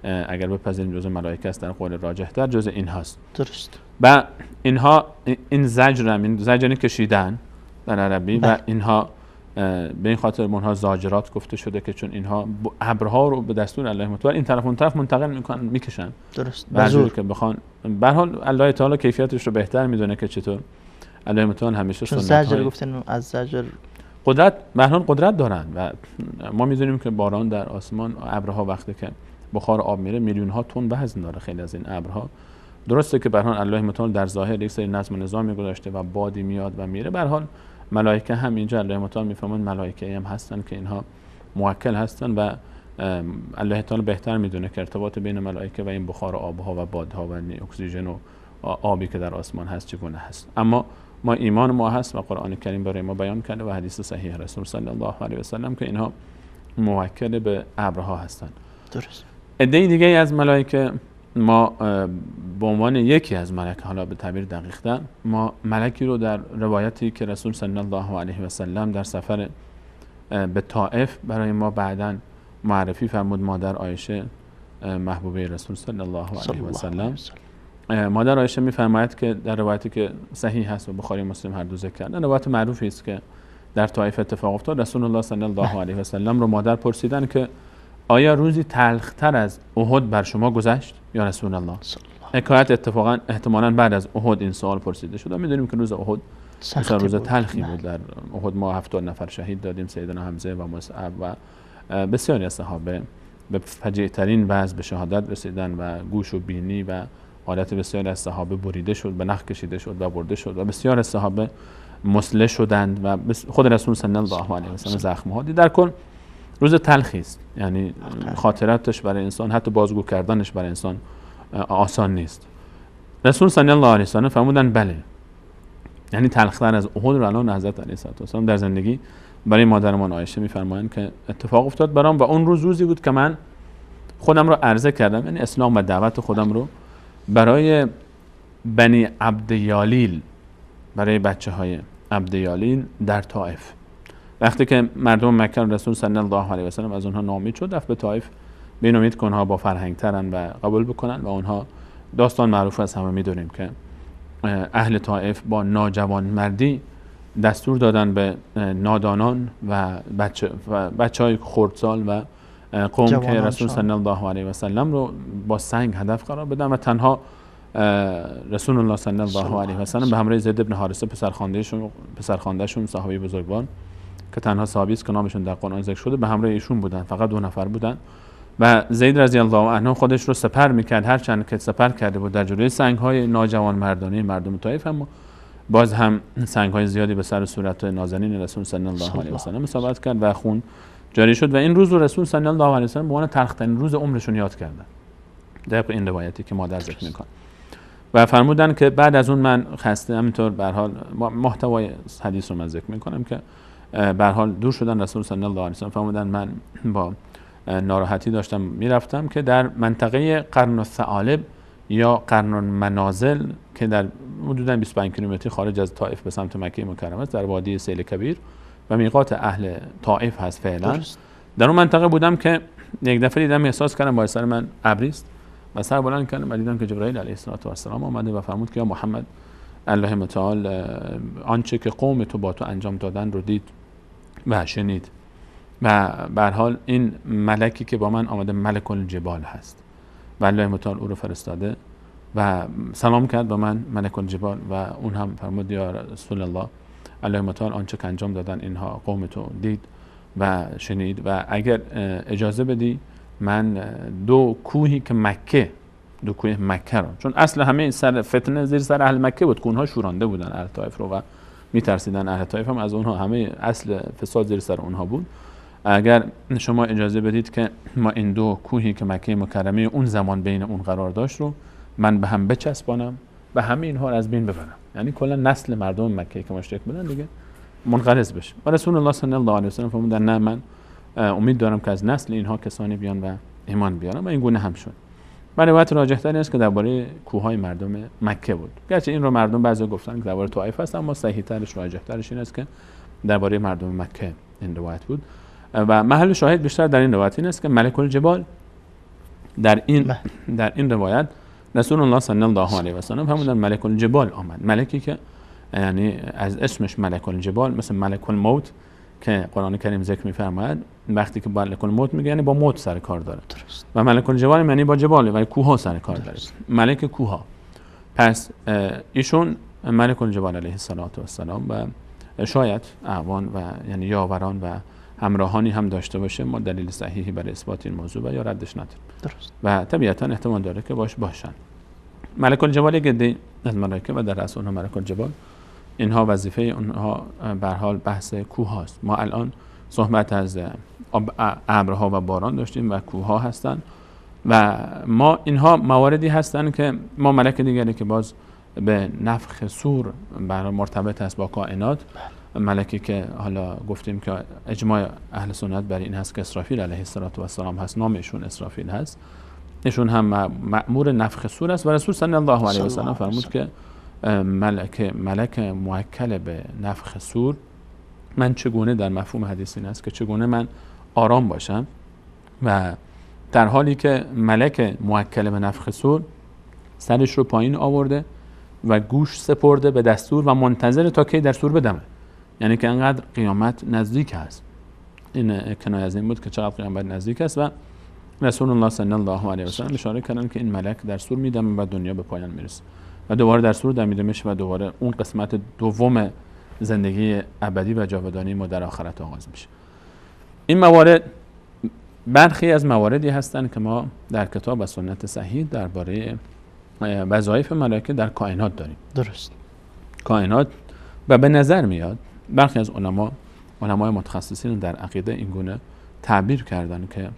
اگر بپذیریم جزء ملائکه است در قول راجح تر جزء این هست. درست. و اینها این زجر کشیدن در عربی و اینها به این خاطر اونها زاجرات گفته شده که چون اینها ابرها رو به دستور الله متعال این طرف اون طرف منتقل میکنن میکشن. درست. بعضی که بخوان به هر حال الله تعالی کیفیتش رو بهتر میدونه که چطور. الله متعال همیشه چون زجر گفتن از زجر قدرت به هر حال قدرت دارن و ما میدونیم که باران در آسمان ابرها وقتی که بخار آب میره میلیون ها تن وزن داره خیلی از این ابرها. درسته که به هر حال الله متعال در ظاهر یک سری نظم و نظامی گذاشته و بادی میاد و میره. به هر حال ملائکه هم اینجا الله متعال میفهمون ملائکه هم هستن که اینها موکل هستن و الله تعالی بهتر میدونه که ارتباط بین ملائکه و این بخار آبها و بادها و اکسیژن و آبی که در آسمان هست چگونه هست. اما ما ایمان ما هست و قرآن کریم برای ما بیان کرده و حدیث صحیح رسول صلی الله علیه و سلم که اینها موکل به ابرها هستن. درست. عده دیگه از ملائکه ما به عنوان یکی از ملائکه، حالا به تعبیر دقیق‌تر ما ملکی رو در روایتی که رسول صلی الله علیه و سلم در سفر به طائف برای ما بعداً معرفی فرمود، مادر عایشه محبوبه رسول صلی الله علیه و سلم، مادر عایشه میفرماید که در روایتی که صحیح هست و بخاری و مسلم هر دو ذکر کردن، روایت معروفی است که در طائف اتفاق افتاد. رسول الله صلی الله علیه و سلم رو مادر پرسیدن که آیا روزی تلختر از احد بر شما گذشت یا رسول الله؟ حکایت اتفاقا احتمالاً بعد از احد این سوال پرسیده شد. میدونیم که روز احد روز تلخی بود. در احد ما 70 نفر شهید دادیم، سیدنا حمزه و مصعب و بسیاری از صحابه به فجیع ترین وضع به شهادت رسیدن و گوش و بینی و حالت بسیاری از صحابه بریده شد، به نخ کشیده شد و برده شد و بسیار از صحابه مسله شدند و خود رسول صلی الله علیه و سلم زخم‌ها دید. در کل روز تلخی است، یعنی خاطراتش برای انسان، حتی بازگو کردنش برای انسان آسان نیست. رسول صلی الله علیه و سلم فرمودند بله، یعنی تلخ‌تر از احد رو الان حضرت علیه السلام در زندگی برای مادرمان عایشه می‌فرمایند که اتفاق افتاد برام و اون روزی بود که من خودم رو عرضه کردم، یعنی اسلام و دعوت خودم رو برای بنی عبدیالیل، برای بچه‌های عبدیالیل در طائف. وقتی که مردم مکه رسول صلی الله علیه و سلم از اونها ناامید شد، رفت به طائف به این امید که اونها با فرهنگ‌ترن و قبول بکنن و اونها داستان معروف از همه میدونیم که اهل طائف با ناجوان مردی دستور دادن به نادانان و بچه‌های خردسال و قوم که رسول صلی الله علیه و سلم رو با سنگ هدف قرار بدن و تنها رسول الله صلی الله علیه و سلم به همراه زید بن حارثه پسرخوانده‌شون صحابی بزرگوار که تنها صحابی است که نامشون در قرآن ذکر شده، به همراه ایشون بودن، فقط 2 نفر بودن و زید رضی الله عنه خودش رو سپر میکرد، هر چند که سپر کرده بود در جلوی سنگ‌های ناجوان مردانه مردم طائف، اما باز هم سنگ‌های زیادی به سر صورت نازنین رسول صلی الله علیه و سلم اصابت کرد و خون جاری شد و این روز رو رسول صلی الله علیه و سلم به عنوان تلخ‌ترین روز عمرشون یاد کردن، طبق این روایتی که مادر ذکر می‌کنه و فرمودن که بعد از اون من خسته، همینطور به هر حال محتوای حدیث رو من ذکر می‌کنم که به هر حال دور شدن رسول صلی الله علیه و سلم، فرمودن من با ناراحتی داشتم میرفتم که در منطقه قرن الثعالب یا قرن المنازل که در حدوداً 25 کیلومتری خارج از طائف به سمت مکه مکرمه است، در وادی سیل کبیر و میقات اهل طائف هست فعلا. در اون منطقه بودم که یک دفعه دیدم، احساس کردم با سر من ابری است و سر بلند کردم و دیدم که جبرائیل علیه السلام آمده و فرمود که یا محمد، الله متعال آنچه که قوم تو با تو انجام دادن رو دید و شنید و به هر حال این ملکی که با من آمده ملک الجبال هست و الله متعال او رو فرستاده و سلام کرد با من ملک الجبال و اون هم فرمود یا رسول الله، الله متعال آنچه که انجام دادن اینها قوم تو دید و شنید و اگر اجازه بدی من 2 کوهی که دو کوه مکه رو، چون اصل همه سر فتنه زیر سر اهل مکه بود که اونها شورانده بودن اهل طائف رو و میترسیدن اهل طائف هم از اونها، همه اصل فساد زیر سر اونها بود. اگر شما اجازه بدید که ما این 2 کوهی که مکه مکرمه اون زمان بین اون قرار داشت رو من به هم بچسبانم و همه اینها رو از بین ببرم، یعنی کلا نسل مردم مکه که مشرک بودن دیگه منقرض بشه. و رسول الله صلی الله علیه و سلم فرمودن نه، من امید دارم که از نسل اینها کسانی بیان و ایمان بیارن و این گونه هم شد. و روایت راجح تری است که درباره کوههای مردم مکه بود، گرچه این رو مردم بعضی گفتن که درباره طائف است، اما صحیح ترش راجح ترش این است که درباره مردم مکه این روایت بود و محل شاهد بیشتر در این روایت این است که ملک الجبال در این روایت رسول الله صلی الله علیه و سلم فرمودن ملک الجبال آمد، ملکی که یعنی از اسمش ملک الجبال مثل ملک الموت که قرآن کریم ذکر می‌فرماید، وقتی که ملک الموت میگه یعنی با موت سر کار داره درست. و ملک الجبال یعنی با جبال و کوه سر کار داره، ملک کوه. پس ایشون ملک الجبال علیه السلام و شاید اعوان و یعنی یاوران و همراهانی هم داشته باشه، ما دلیل صحیحی برای اثبات این موضوع و یا ردش نداریم درست. و طبیعتا احتمال داره که باشن. ملک الجبال گدی از ملائکه و در رأس اونها ملک الجبال، اینها وظیفه اونها به هر حال بحث کوه هاست. ما الان صحبت از ابرها و باران داشتیم و کوه ها هستن و ما اینها مواردی هستن که ما ملک دیگری که باز به نفخ صور مرتبط است با کائنات، ملکی که حالا گفتیم که اجماع اهل سنت برای این هست که اسرافیل علیه السلام هست، نامشون اسرافیل هست، ایشون هم مأمور نفخ صور است و رسول صلی الله علیه و سلم فرمود که ملک موکل به نفخ صور، من چگونه در مفهوم حدیث این است که چگونه من آرام باشم و در حالی که ملک موکل به نفخ صور سرش رو پایین آورده و گوش سپرده به دستور و منتظر تا کی در صور بدمه، یعنی که انقدر قیامت نزدیک است. این کنایه از این بود که چقدر قیامت نزدیک است و رسول الله صلی الله علیه و سلم اشاره کردن که این ملک در صور میدمه و دنیا به پایان میرسه و دوباره در صور دمیده میشه و دوباره اون قسمت دوم زندگی ابدی و جاودانی ما در آخرت آغاز میشه. این موارد برخی از مواردی هستند که ما در کتاب و سنت صحیح درباره وظایف ملائکه در کائنات داریم. درست. کائنات و به نظر میاد برخی از علمای متخصصین در عقیده این گونه تعبیر کردن که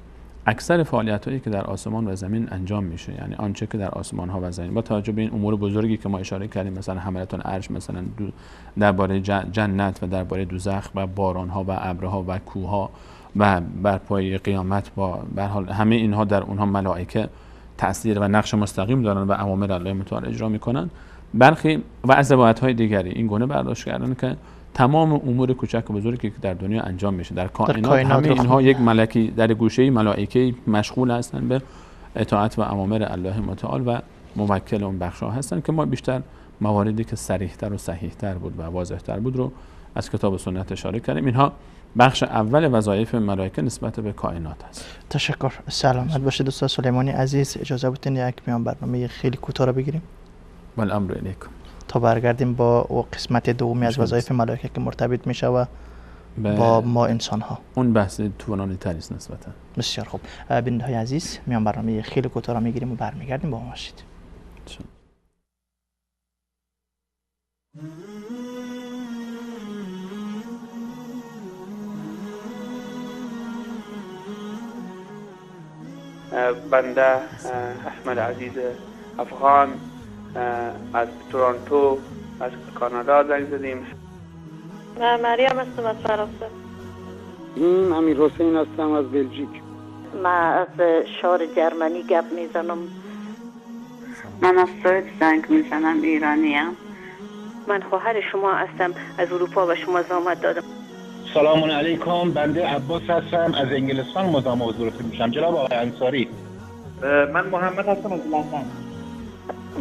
اکثر فعالیت‌هایی که در آسمان و زمین انجام میشه، یعنی آنچه که در آسمان ها و زمین با توجه به این امور بزرگی که ما اشاره کردیم، مثلا حملت العرش، مثلا درباره جنت و درباره دوزخ و باران‌ها و ابرها و کوه‌ها و برپای قیامت، با به هر حال همه اینها در اونها ملائکه تأثیر و نقش مستقیم دارن و اوامر الله متعال اجرا میکنن. برخی و از روایت‌های دیگری این گونه برداشت کردن که تمام امور کوچک و بزرگی که در دنیا انجام میشه در کائنات همه اینها یک ملکی در گوشه ملائکه مشغول هستن به اطاعت و اوامر الله متعال و موکل اون بخشا هستن که ما بیشتر مواردی که صریح‌تر و صحیح‌تر بود و واضح‌تر بود رو از کتاب و سنت اشاره کردیم. اینها بخش اول وظایف ملائکه نسبت به کائنات است. تشکر. سلامت باشید استاد سلیمانی عزیز. اجازه بدین یک میان برنامه خیلی کوتاه رو بگیریم. والامر الیکم. تا برگردیم با قسمت دومی از وظایف ملائکه که مرتبط میشه و با ما انسان ها. اون بحث طولانی تری است نسبتا. بسیار خوب. بیننده های عزیز، میان برنامه خیلی کوتاه رو میگیریم و برمیگردیم با ما باشید. بنده احمد عزیز افغان از تورنتو از کانادا زنگ زدیم. من مریم هستم از فرانسه. امیر حسین هستم از بلژیک. من از شهر جرمنی گپ میزنم. من از سوئد زنگ میزنم، ایرانیم. من خواهر شما هستم، از اروپا و شما زحمت دادم. سلام علیکم، بنده عباس هستم از انگلستان مزاحم حضورتون میشم. جناب آقای انصاری. من محمد هستم از لندن.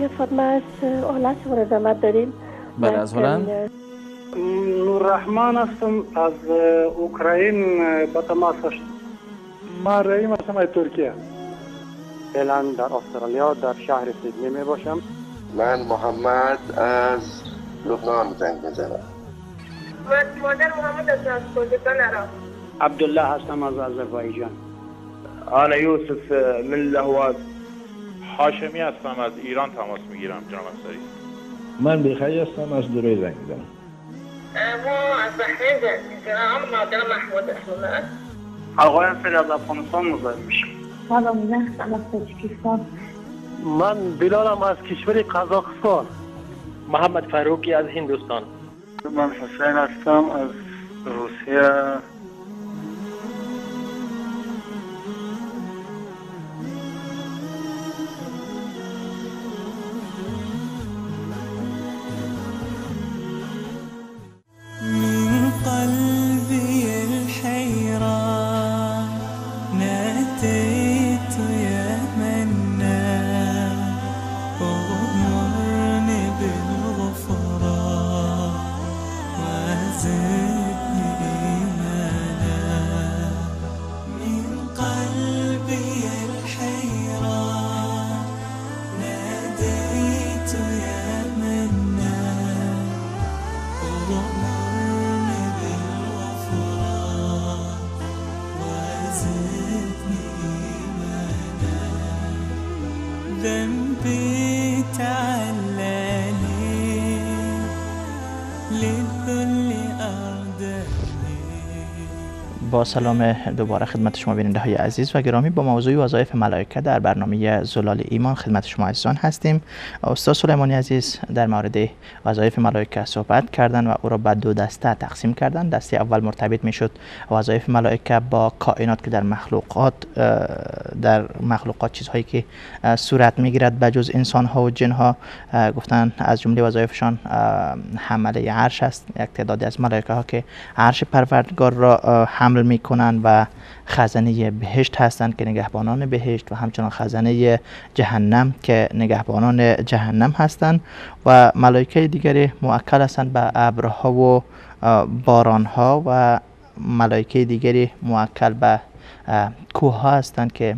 یه فاطمه از آلت وارد زحمت داریم. بله از هلند. نوررحمن هستم از اوکراین با تماس هستم. من رحیم هستم از ترکیه. فعلا در استرالیا در شهر سیدنی می باشم. من محمد از لبنان زنگ میزنم. من مادر محمد هستم از کردستان عراق. عبدالله هستم از آذربایجان. انا یوسف من لهواز. هاشمی هستم از ایران تماس میگیرم جناب انصاری. من بیخی هستم از دبی زنگ میزنم. ما از بحرین زنگ میزنم. مادر محمود اسمه. آقای انصاری از افغانستان مزاحم میشم. سلام، من هستم از تاجیکستان. من بلالم از کشور قزاقستان. محمد فاروقی از هندوستان. من حسین هستم از روسیه. من قلبي الحيران ناديت يا منان وأمرني بالغفران وزدني إيمانا. من قلبي الحيران ناديت يا منان وأمرني بالغفران وزدني إيمانا. ذنبي تعلاني للذل أرداني. با سلام دوباره خدمت شما بیننده های عزیز و گرامی، با موضوع وظایف ملائکه در برنامه زلال ایمان خدمت شما عزیزان هستیم. استاد سلیمانی عزیز در مورد وظایف ملائکه صحبت کردن و او را به دو دسته تقسیم کردن. دسته اول مرتبط میشد وظایف ملائکه با کائنات که در مخلوقات چیزهایی که صورت میگیرد به جز انسان ها و جن ها. گفتن از جمله وظایفشان حمله عرش است. یک تعدادی از ملائکه ها که عرش پروردگار را حمل میکنند و خزانه بهشت هستند که نگهبانان بهشت و همچنان خزانه جهنم که نگهبانان جهنم هستند و ملائکه دیگری موکل هستند به ابرها و بارانها و ملائکه دیگری موکل به کوه ها هستند که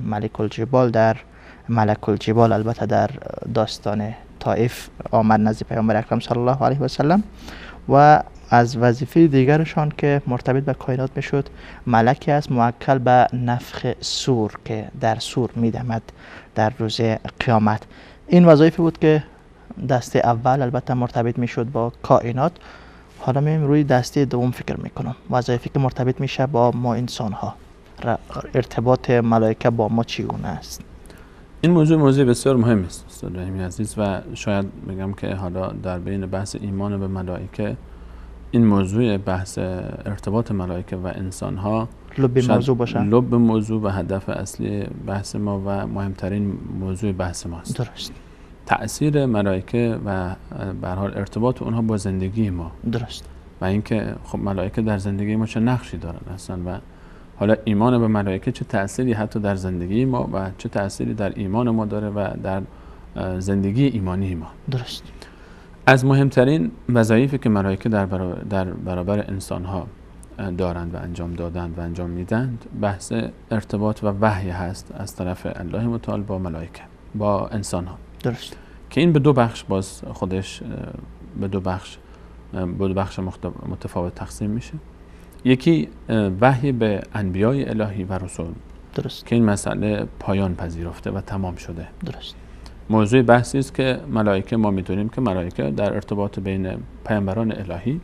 ملک الجبال البته در داستان طائف آمد نزد پیامبر اکرم صلی الله علیه و سلم. و از وظیفه دیگرشان که مرتبط به کائنات میشد ملکی است موکل به نفخ صور که در صور میدمد در روز قیامت. این وظایفی بود که دسته اول البته مرتبط میشد با کائنات. حالا میایم روی دسته دوم فکر میکنم، وظایفی که مرتبط میشه با ما انسان ها، ارتباط ملائکه با ما چگونه است؟ این موضوع بسیار مهم است استاد رحیمی عزیز و شاید بگم که حالا در بین بحث ایمان به ملائکه این موضوع بحث ارتباط ملائکه و انسان ها لب موضوع و هدف اصلی بحث ما و مهمترین موضوع بحث ماست. درست. تأثیر ملائکه و به هر حال ارتباط اونها با زندگی ما. درست. و اینکه خب ملائکه در زندگی ما چه نقشی دارن اصلا و حالا ایمان به ملائکه چه تأثیری حتی در زندگی ما و چه تأثیری در ایمان ما داره و در زندگی ایمانی ما. درست. از مهمترین وظایفی که ملائکه در برابر انسان ها دارند و انجام دادند و انجام میدند بحث ارتباط و وحی هست از طرف الله متعال با ملائکه، با انسان ها. درست. که این به دو بخش باز خودش به دو بخش متفاوت تقسیم میشه. یکی وحی به انبیای الهی و رسول. درست. که این مسئله پایان پذیرفته و تمام شده. درست. موضوع بحثی است که ملائکه، ما میدونیم که ملائکه در ارتباط بین پیامبران الهی،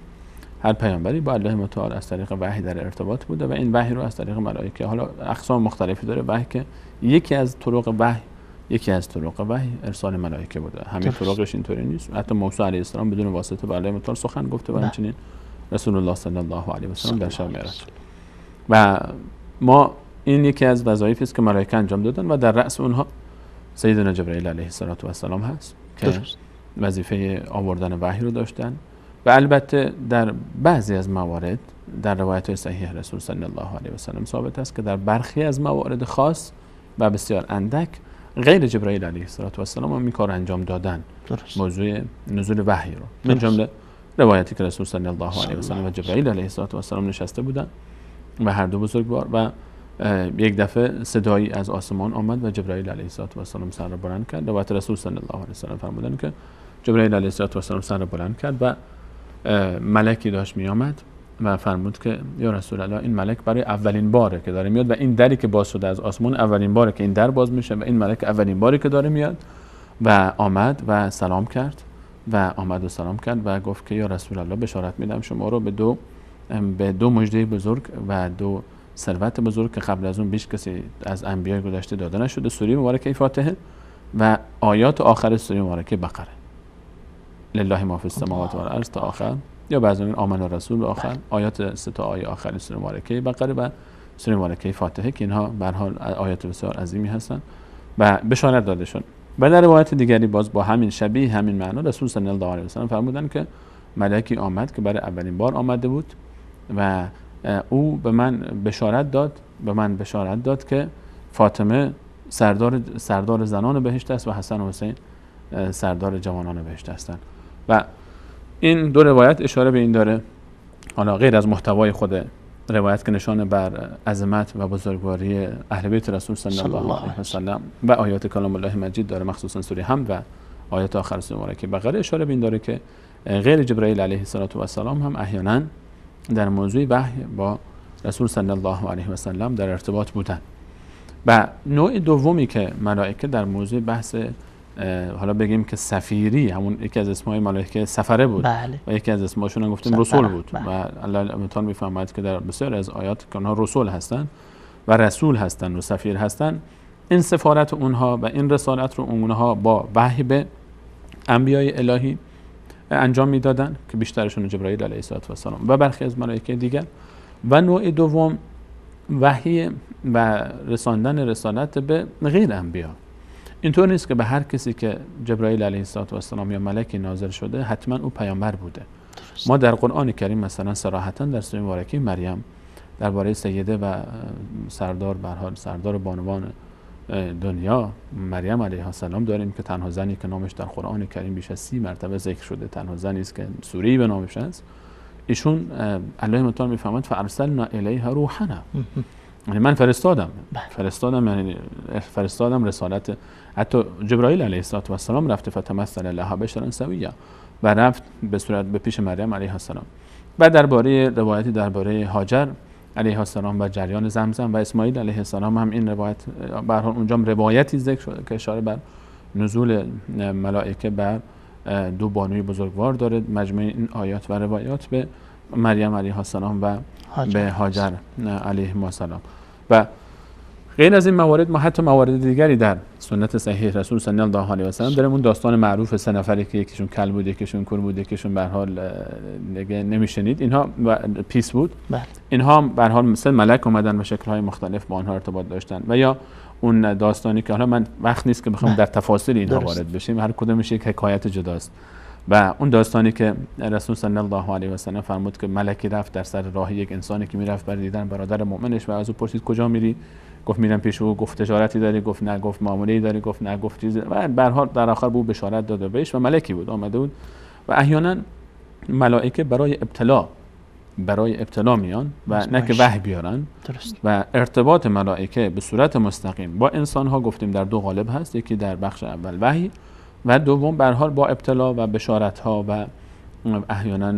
هر پیامبری با الله متعال از طریق وحی در ارتباط بوده و این وحی رو از طریق ملائکه، حالا اقسام مختلفی داره وحی که یکی از طرق وحی ارسال ملائکه بوده. همین طرقش اینطوری نیست. حتی موسی علیه السلام بدون واسطه به الله متعال سخن گفته و همچنین رسول الله صلی الله علیه و سلم در شب معراج. و ما این یکی از وظایفی است که ملائکه انجام دادن و در رأس اونها سیدنا جبرئیل علیه السلام هست که وظیفه آوردن وحی رو داشتن و البته در بعضی از موارد در روایت صحیح رسول صلی الله علیه و سلم ثابت است که در برخی از موارد خاص و بسیار اندک غیر جبرئیل علیه السلام هم این کار انجام دادن. درست. موضوع نزول وحی رو من جمله روایتی که رسول صلی الله علیه و سلم و جبرئیل علیه السلام نشسته بودن و هر دو بزرگوار و یک دفعه صدایی از آسمان آمد و جبرئیل علیه السلام سر را بلند کرد. روایت رسول صلی الله علیه و سلم فرمودن که جبرئیل علیه السلام سر را بلند کرد و ملکی داشت می آمد و فرمود که یا رسول الله این ملک برای اولین باره که داره میاد و این دری که باز شده از آسمان اولین باره که این در باز میشه و این ملک اولین باره که داره میاد و آمد و سلام کرد و گفت که یا رسول الله بشارت میدم شما رو به دو مژده بزرگ و دو ثروت بزرگ که قبل از اون بیش کسی از انبیای گذشته داده نشده، سوره مبارکه فاتحه و آیات آخر سوره مبارکه بقره، لله ما فی السماوات و الارض تا آخر، یا بعضی این آمن الرسول آخر، آیات سه تا آیه آخر سوره مبارکه بقره و سوره مبارکه فاتحه که اینها به هر حال آیات بسیار عظیمی هستند و بشارت داده شد. و در روایت دیگری باز با همین شبیه همین معنا رسول صلی الله علیه و سلم فرمودن که ملکی آمد که برای اولین بار آمده بود و او به من بشارت داد که فاطمه سردار زنان بهشت است و حسن و حسین سردار جوانان بهشت هستند. و این دو روایت اشاره به این داره، حالا غیر از محتوای خود روایت که نشان بر عظمت و بزرگواری اهل بیت رسول صلی الله علیه و سلم و آیات کلام الله مجید داره، مخصوصا سوره حمد و آیات آخر سوره مبارکه بقره، اشاره به این داره که غیر جبرئیل علیه السلام هم احیانا در موضوع وحی با رسول صلی الله علیه و سلم در ارتباط بودن. و نوع دومی که ملائکه در موضوع بحث حالا بگیم که سفیری، همون یکی از اسمای ملائکه سفره بود. بله. و یکی از اسماشون گفتیم رسول بود. بله. و الله متعال میفهمد که در بسیار از آیات که اونها رسول هستند و رسول هستند و سفیر هستند، این سفارت اونها و این رسالت رو اونها با وحی به انبیای الهی انجام میدادن که بیشترشون جبرائیل علیه السلام و برخی از ملائکه دیگر. و نوع دوم وحی و رساندن رسالت به غیر انبیا. اینطور نیست که به هر کسی که جبرائیل علیه السلام یا ملکی نازل شده حتما او پیامبر بوده. ما در قرآن کریم مثلا صراحتا در سوره مبارکه مریم درباره سیده و سردار بانوان دنیا مریم علیه السلام داریم که تنها زنی که نامش در قرآن کریم بیش از 30 مرتبه ذکر شده، تنها زنی است که سوره‌ای به نامش است. ایشون الله متعال میفهمد فارسلنا الیها روحنا، یعنی من فرستادم یعنی فرستادم رسالت. حتی جبرائیل علیه السلام رفت فتمثل لها بشرا سویا و رفت به صورت به پیش مریم علیه السلام. و درباره روایتی درباره هاجر علیه السلام و جریان زمزم و اسماعیل علیه السلام هم این روایت به هر حال اونجا روایتی ذکر شده که اشاره بر نزول ملائکه بر دو بانوی بزرگوار داره، مجموعه این آیات و روایات به مریم علیها السلام و به هاجر علیهم السلام. و غیر از این موارد ما حتی موارد دیگری در سنت صحیح رسول صلی الله علیه و سلم داریم. اون داستان معروف 3 نفری که یکیشون کل بود، یکیشون کور بود، یکیشون به هر حال دیگه نمیشنید، اینها پیس بود. اینها به هر حال مثل ملک اومدن و شکل‌های مختلف با آنها ارتباط داشتن. و یا اون داستانی که حالا من وقت نیست که بخوام در تفاصیل اینها وارد بشیم، هر کدومش یک حکایت جداست. و اون داستانی که رسول صلی الله علیه و سلم فرمود که ملکی رفت در سر راه یک انسانی که میرفت برای دیدن برادر مؤمنش و از او پرسید کجا میری؟ گفت میرم پیش او. گفت تجارتی داری؟ گفت نه. گفت معامله‌ای داری؟ گفت نه. گفت چیزی. و به هر حال در آخر به او بشارت داد بهش و ملکی بود آمده بود. و احیانا ملائکه برای ابتلا میان و نه که وحی بیارن. درست. و ارتباط ملائکه به صورت مستقیم با انسان ها گفتیم در 2 قالب هست، یکی در بخش اول وحی و دوم به هر حال با ابتلا و بشارت ها و احیانا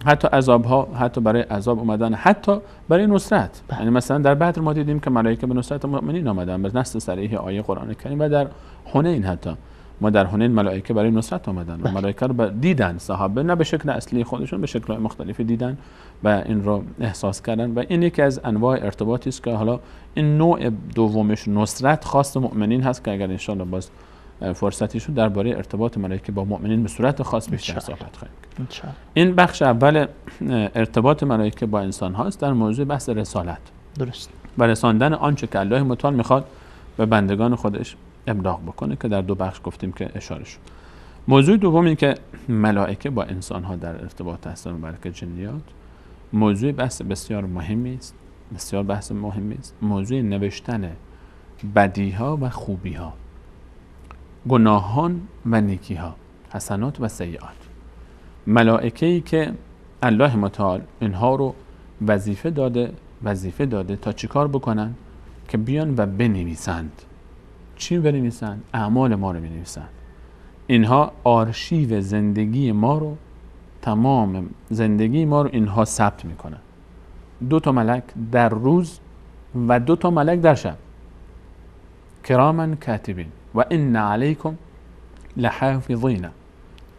حتی عذاب ها، حتی برای عذاب اومدن، حتی برای نصرت. یعنی مثلا در بدر ما دیدیم که ملائکه به نصرت مؤمنین آمدن به نص صریح آیه قرآن کریم. و در حنین حتی ما در حنین ملائکه برای نصرت آمدن و ملائکه رو دیدن صحابه، نه به شکل اصلی خودشون، به شکل‌های مختلفی دیدن و این رو احساس کردن. و این یکی از انواع ارتباطی است که حالا این نوع دومش نصرت خاص مؤمنین هست که اگر ان شاء الله باز فرصتی شد درباره ارتباط ملائکه با مؤمنین به صورت خاص بیشتر صحبت خواهیم کرد. این بخش اول ارتباط ملائکه با انسان هاست در موضوع بحث رسالت. درست. و رساندن آنچه که الله متعال میخواد به بندگان خودش ابلاغ بکنه که در 2 بخش گفتیم که اشاره شد. موضوع دوم این که ملائکه با انسان ها در ارتباط هستند و برکه جنیات موضوع بحث بسیار مهمی است. بسیار بحث مهمی است. موضوع نوشتن بدی ها و خوبی ها، گناهان و نیکی ها، حسنات و سیئات. ملائکه‌ای که الله متعال اینها رو وظیفه داده تا چیکار بکنن؟ که بیان و بنویسند. چی بنویسند؟ اعمال ما رو بنویسند. اینها آرشیو زندگی ما رو، تمام زندگی ما رو اینها ثبت میکنن. 2 تا ملک در روز و 2 تا ملک در شب. کراما کاتبین و ان علیکم لحافظین،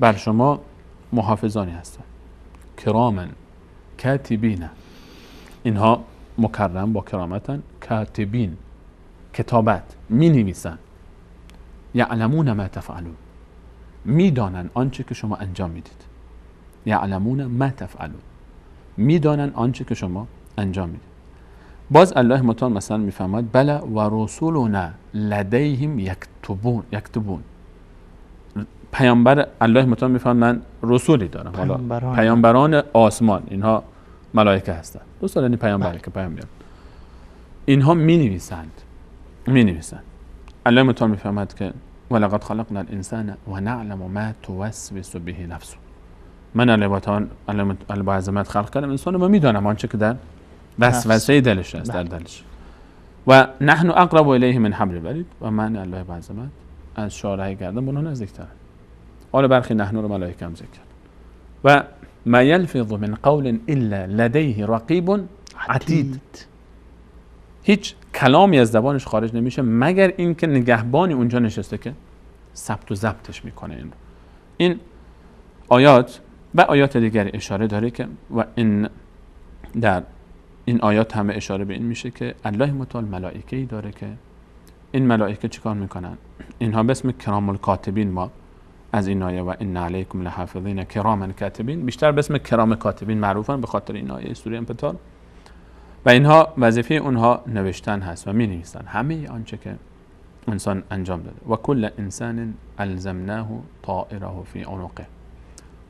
بر شما محافظانی هستند. کراما کاتبین، اینها مکرم با کرامتن، کاتبین کتابت می نویسن. یعلمون ما تفعلون، می دانن آنچه که شما انجام میدید. یعلمون ما تفعلون، می دانن آنچه که شما انجام میدید. باز الله متعال مثلا میفرماید بله و رسولنا لدیهم یکتبون. پیامبر الله متعال میفرماید من رسولی دارم. حالا پیامبران آسمان اینها ملائکه هستند. دوست دارن پیامبری که پیام بیارن. اینها می نویسند. الله متعال میفرماید که ولقد خلقنا الانسان و نعلم ما توسوس به نفسه. من الله با عظمت خلق کردم انسان و میدانم آنچه که در وسوسه دلش است، در دلش. و نحن اقرب الیه من حبل الورید، و من الله با عظمت از شعله گردن به اون نزدیک‌ترم. حالا برخی نحن رو ملائکه هم ذکر کرد. و ما یلفظ من قول الا لدیه رقیب عتید. هیچ کلامی از زبانش خارج نمیشه مگر اینکه نگهبانی اونجا نشسته که ثبت و ضبطش میکنه. این آیات و آیات دیگری اشاره داره که و این در این آیات همه اشاره به این میشه که الله متعال ملائکه‌ای داره که این ملائکه چیکار میکنن؟ اینها به اسم کرام الکاتبین ما از این آیه و ان علیکم لحافظین کراما کاتبین بیشتر به اسم کرام کاتبین معروفن به خاطر این آیه سوره انفطار. و اینها وظیفه اونها نوشتن هست و می نویسن همه آنچه که انسان انجام داده. و کل انسان الزمناه طائره فی عنقه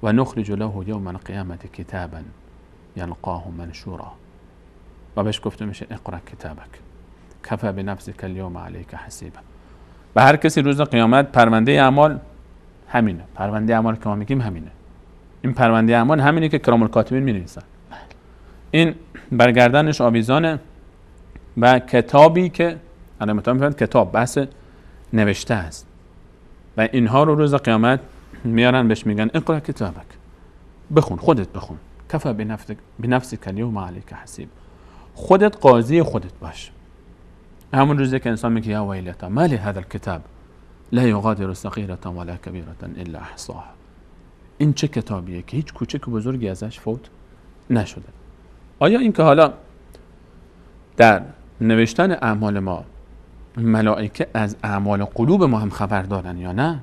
و نخرج له یوم القیامة کتابا یلقاه منشورا. و بهش گفته میشه اقرأ کتابک کفی بنفسک اليوم علیک حسیبا. و هر کسی روز قیامت پرونده اعمال همینه. پرونده اعمال که ما میگیم همینه. این پرونده اعمال همینه که کرام الکاتبین می نویسن. این برگردنش آویزانه و کتابی که الان میفهمید کتاب بحث نوشته است و اینها رو روز قیامت میارن بهش میگن اقرأ کتابک، بخون، خودت بخون. کفی بنفسک اليوم علیک حسیب. خودت قاضی خودت باش. همون روزی که انسان میگه یا ویلتا ما لی هذا الکتاب لا یغادر صغیرة ولا کبیرة الا احصاها. این چه کتابیه که هیچ کوچک و بزرگی ازش فوت نشده؟ آیا این که حالا در نوشتن اعمال ما ملائکه از اعمال قلوب ما هم خبر دارن یا نه؟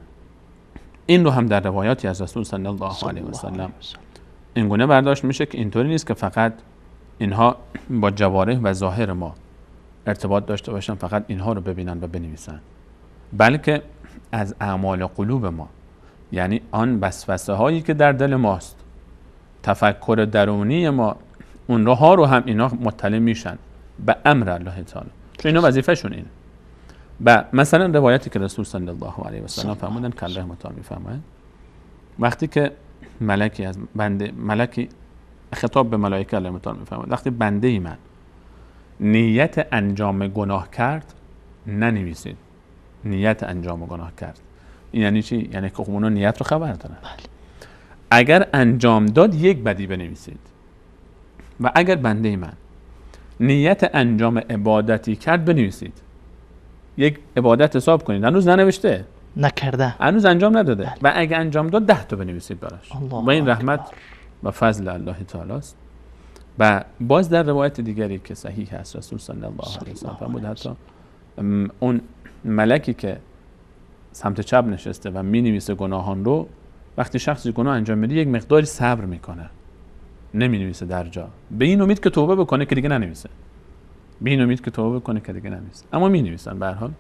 این رو هم در روایاتی از رسول صلی الله علیه و سلم اینگونه برداشت میشه که اینطوری نیست که فقط اینها با جوارح و ظاهر ما ارتباط داشته باشن، فقط اینها رو ببینن و بنویسن، بلکه از اعمال قلوب ما، یعنی آن وسوسه هایی که در دل ماست، تفکر درونی ما، اونها رو هم اینا مطلع میشن به امر الله تعالی، چون اینا وظیفه‌شون اینه. و مثلا روایتی که رسول صلی الله علیه و سلم فرمودن که الله تعالی میفرماید وقتی که ملکی خطاب به ملائکه الله تعالی میفرماید وقتی بنده ای من نیت انجام گناه کرد ننویسید. نیت انجام گناه کرد این یعنی چی؟ یعنی که اونا نیت رو خبر دارن. اگر انجام داد یک بدی بنویسید. و اگر بنده من نیت انجام عبادتی کرد بنویسید. یک عبادت حساب کنید، هنوز ننوشته، نکرده، هنوز انجام نداده، و اگر انجام داد 10 تا بنویسید براش. و این رحمت و فضل الله تعالی است. و باز در روایت دیگری که صحیح هست رسول صلی الله علیه و سلم فرمود حتی اون ملکی که سمت چپ نشسته و می‌نویسه گناهان رو، وقتی شخصی گناه انجام میده یک مقداری صبر میکنه، نمی‌نویسه در جا، به این امید که توبه بکنه که دیگه ننویسه، به این امید که توبه بکنه که دیگه ننویسه، اما می‌نویسن. به هر حال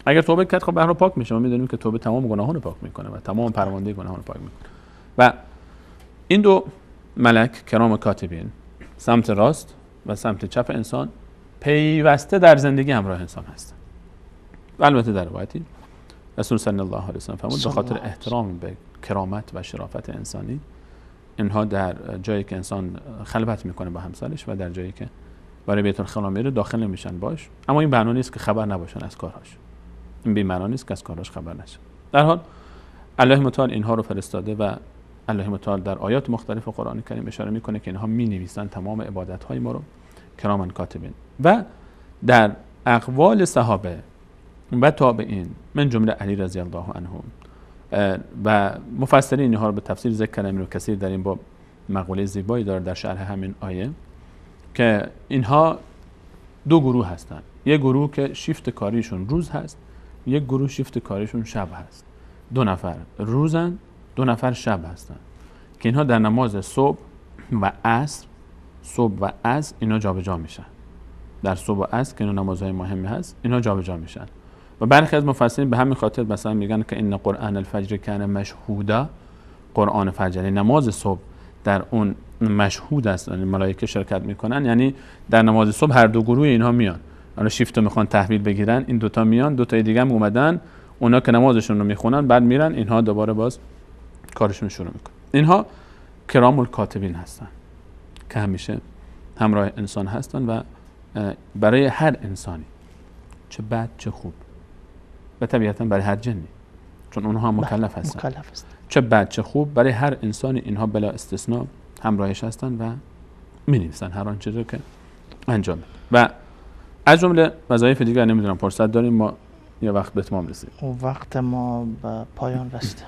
اگر توبه کرد خب به هر حال پاک میشه. ما می‌دونیم که توبه تمام گناهان رو پاک میکنه و تمام پرونده گناهان رو پاک میکنه. و این دو ملک کرام کاتبین سمت راست و سمت چپ انسان پیوسته در زندگی همراه انسان هستند. و البته در روایتی رسول صلی الله علیه و سلم فرمود به خاطر احترام به کرامت و شرافت انسانی اینها در جایی که انسان خلوت میکنه با همسرش و در جایی که برای بیت الخلا میره داخل نمیشن باش، اما این معنی نیست که خبر نباشن از کارهاش. این به معنی نیست که از کارهاش خبر نشه. در حال الله متعال اینها رو فرستاده و الله متعال در آیات مختلف قرآن کریم اشاره میکنه که اینها مینویسن تمام عبادت های ما رو کراما کاتبین. و در اقوال صحابه و تابعین من جمله علی رضی الله عنه و مفسرین اینها رو به تفسیر ذکر کردن و کثیر در این باب مقوله زیبایی داره در شرح همین آیه که اینها دو گروه هستن. یک گروه که شیفت کاریشون روز هست، یک گروه شیفت کاریشون شب هست. 2 نفر روزن، 2 نفر شب هستن که اینها در نماز صبح و عصر اینا جابجا میشن. در صبح و عصر که اینا نمازهای مهمی هست اینا جابجا میشن. و برخی از مفسرین به همین خاطر مثلا میگن که ان قرآن الفجر کان مشهودا، قرآن فجر نماز صبح در اون مشهود است، یعنی ملائکه شرکت میکنن، یعنی در نماز صبح هر دو گروه اینها میان. حالا شیفت رو میخوان تحویل بگیرن، این دوتا میان، دوتای دیگه هم اومدن، اونا که نمازشون رو میخونن بعد میرن، اینها دوباره باز کارشون شروع میکنن. اینها کرام الکاتبین هستن که همیشه همراه انسان هستن و برای هر انسانی چه بد چه خوب و طبیعتا برای هر جنی، چون اونها هم مکلف هستن، چه بد چه خوب برای هر انسانی اینها بلا استثناء همراهش هستن و می‌نویسن هر آن چیزی که انجام بده. و از جمله وظایف دیگر نمیدونم فرصت داریم ما یه وقت به اتمام رسید. وقت ما به پایان رسیده.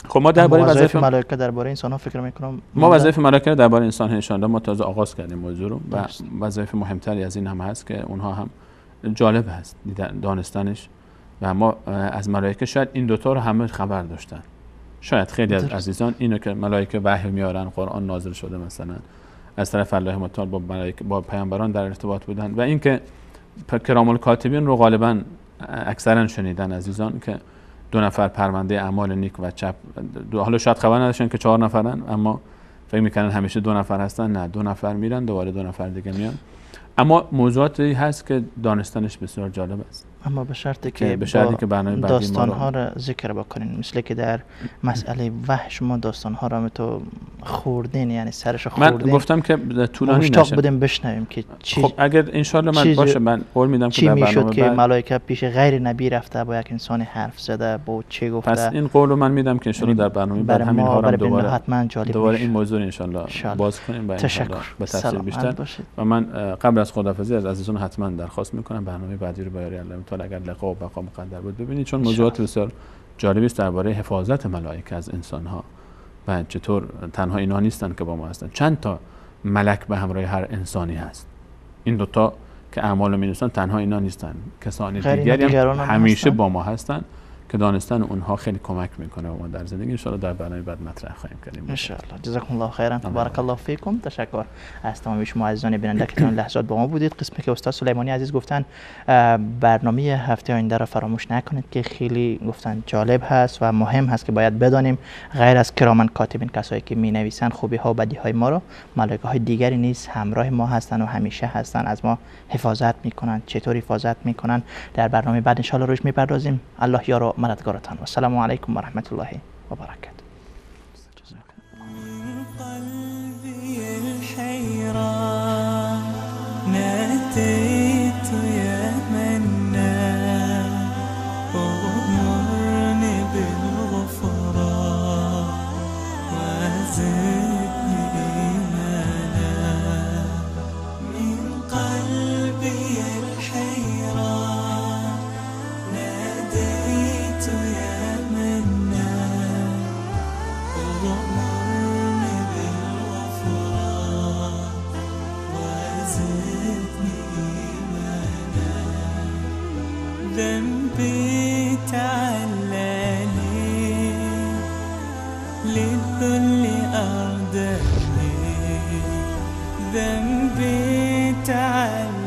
خب ما درباره وظایف ملائکه درباره انسان ها فکر میکنم ما وظایف ملائکه درباره انسان ها ان شاء الله ما تازه آغاز کردیم موضوع رو و وظایف مهمتری از این هم هست که اونها هم جالب هست دانستنش و ما از ملائکه شاید این دوتا رو همه خبر داشتن. شاید خیلی از عزیزان اینو که ملائکه وحی میارن، قرآن نازل شده مثلا از طرف الله متعال با پیامبران در ارتباط بودن و اینکه کرام الکاتبین رو غالبا اکثرا شنیدن عزیزان که 2 نفر پرونده اعمال نیک و چپ، حالا شاید خبر نداشتن که 4 نفرن اما فکر میکنن همیشه 2 نفر هستن، نه 2 نفر میرن دوباره 2 نفر دیگه میان. اما موضوعاتی هست که دانستنش بسیار جالب است، اما به شرطی که برنامه بعدی داستان ها رو ذکر بکنین، مثل که در مسئله وحش ما داستان ها رو تو خوردین، یعنی سرش خوردین. من گفتم که طولانی نشه، مشتاق بودیم بشنویم که چی. خب اگر ان شاء الله من باشه من قول میدم که در برنامه که ملائکه پیش غیر نبی رفته با یک انسان حرف زده با چی گفته. پس این قولو من میدم که ان شاء الله در برنامه بعد همین ها رو دوباره این موضوع ان شاء الله باز کنیم با به تفصیل بیشتر. و من قبل از خداحافظی از عزیزان حتما درخواست میکنم برنامه بعدی رو با یاری الله تعالی اگر لقا و بقا مقدر بود ببینید، چون موضوعات بسیار جالبی است درباره حفاظت ملائکه از انسان ها و چطور تنها اینا نیستن که با ما هستن، چند تا ملک به همراه هر انسانی هست. این دوتا که اعمال رو می‌نویسن تنها اینا نیستن، کسان دیگری هم همیشه با ما هستن که دانستن اونها خیلی کمک میکنه و ما در زندگی. ان شاء الله در برنامه بعد مطرح خواهیم کرد. ان شاء الله. جزاکم الله خیرا. بارک الله فیکم. تشکر از تمام شما عزیزان بیننده که این لحظات با ما بودید. قسمی که استاد سلیمانی عزیز گفتن برنامه هفته آینده را فراموش نکنید که خیلی گفتن جالب هست و مهم هست که باید بدانیم غیر از کرامن کاتبین، کسایی که می نویسن خوبی ها و بدی های ما رو، ملائکه های دیگری نیز همراه ما هستن و همیشه هستن، از ما حفاظت میکنن. چطور حفاظت میکنن در برنامه بعد ان شاء الله روش میپردازیم. الله یار و مددگارتان. و السلام علیکم و رحمت الله و برکاته. ناديت يا منان أغمرني بالغفران وزدني إيمانا من قلبي الحيران. ناديت يا منان أغمرني بالغفران وزدني ذنبي تعلاني للذل أرداني. ذنبي تعلاني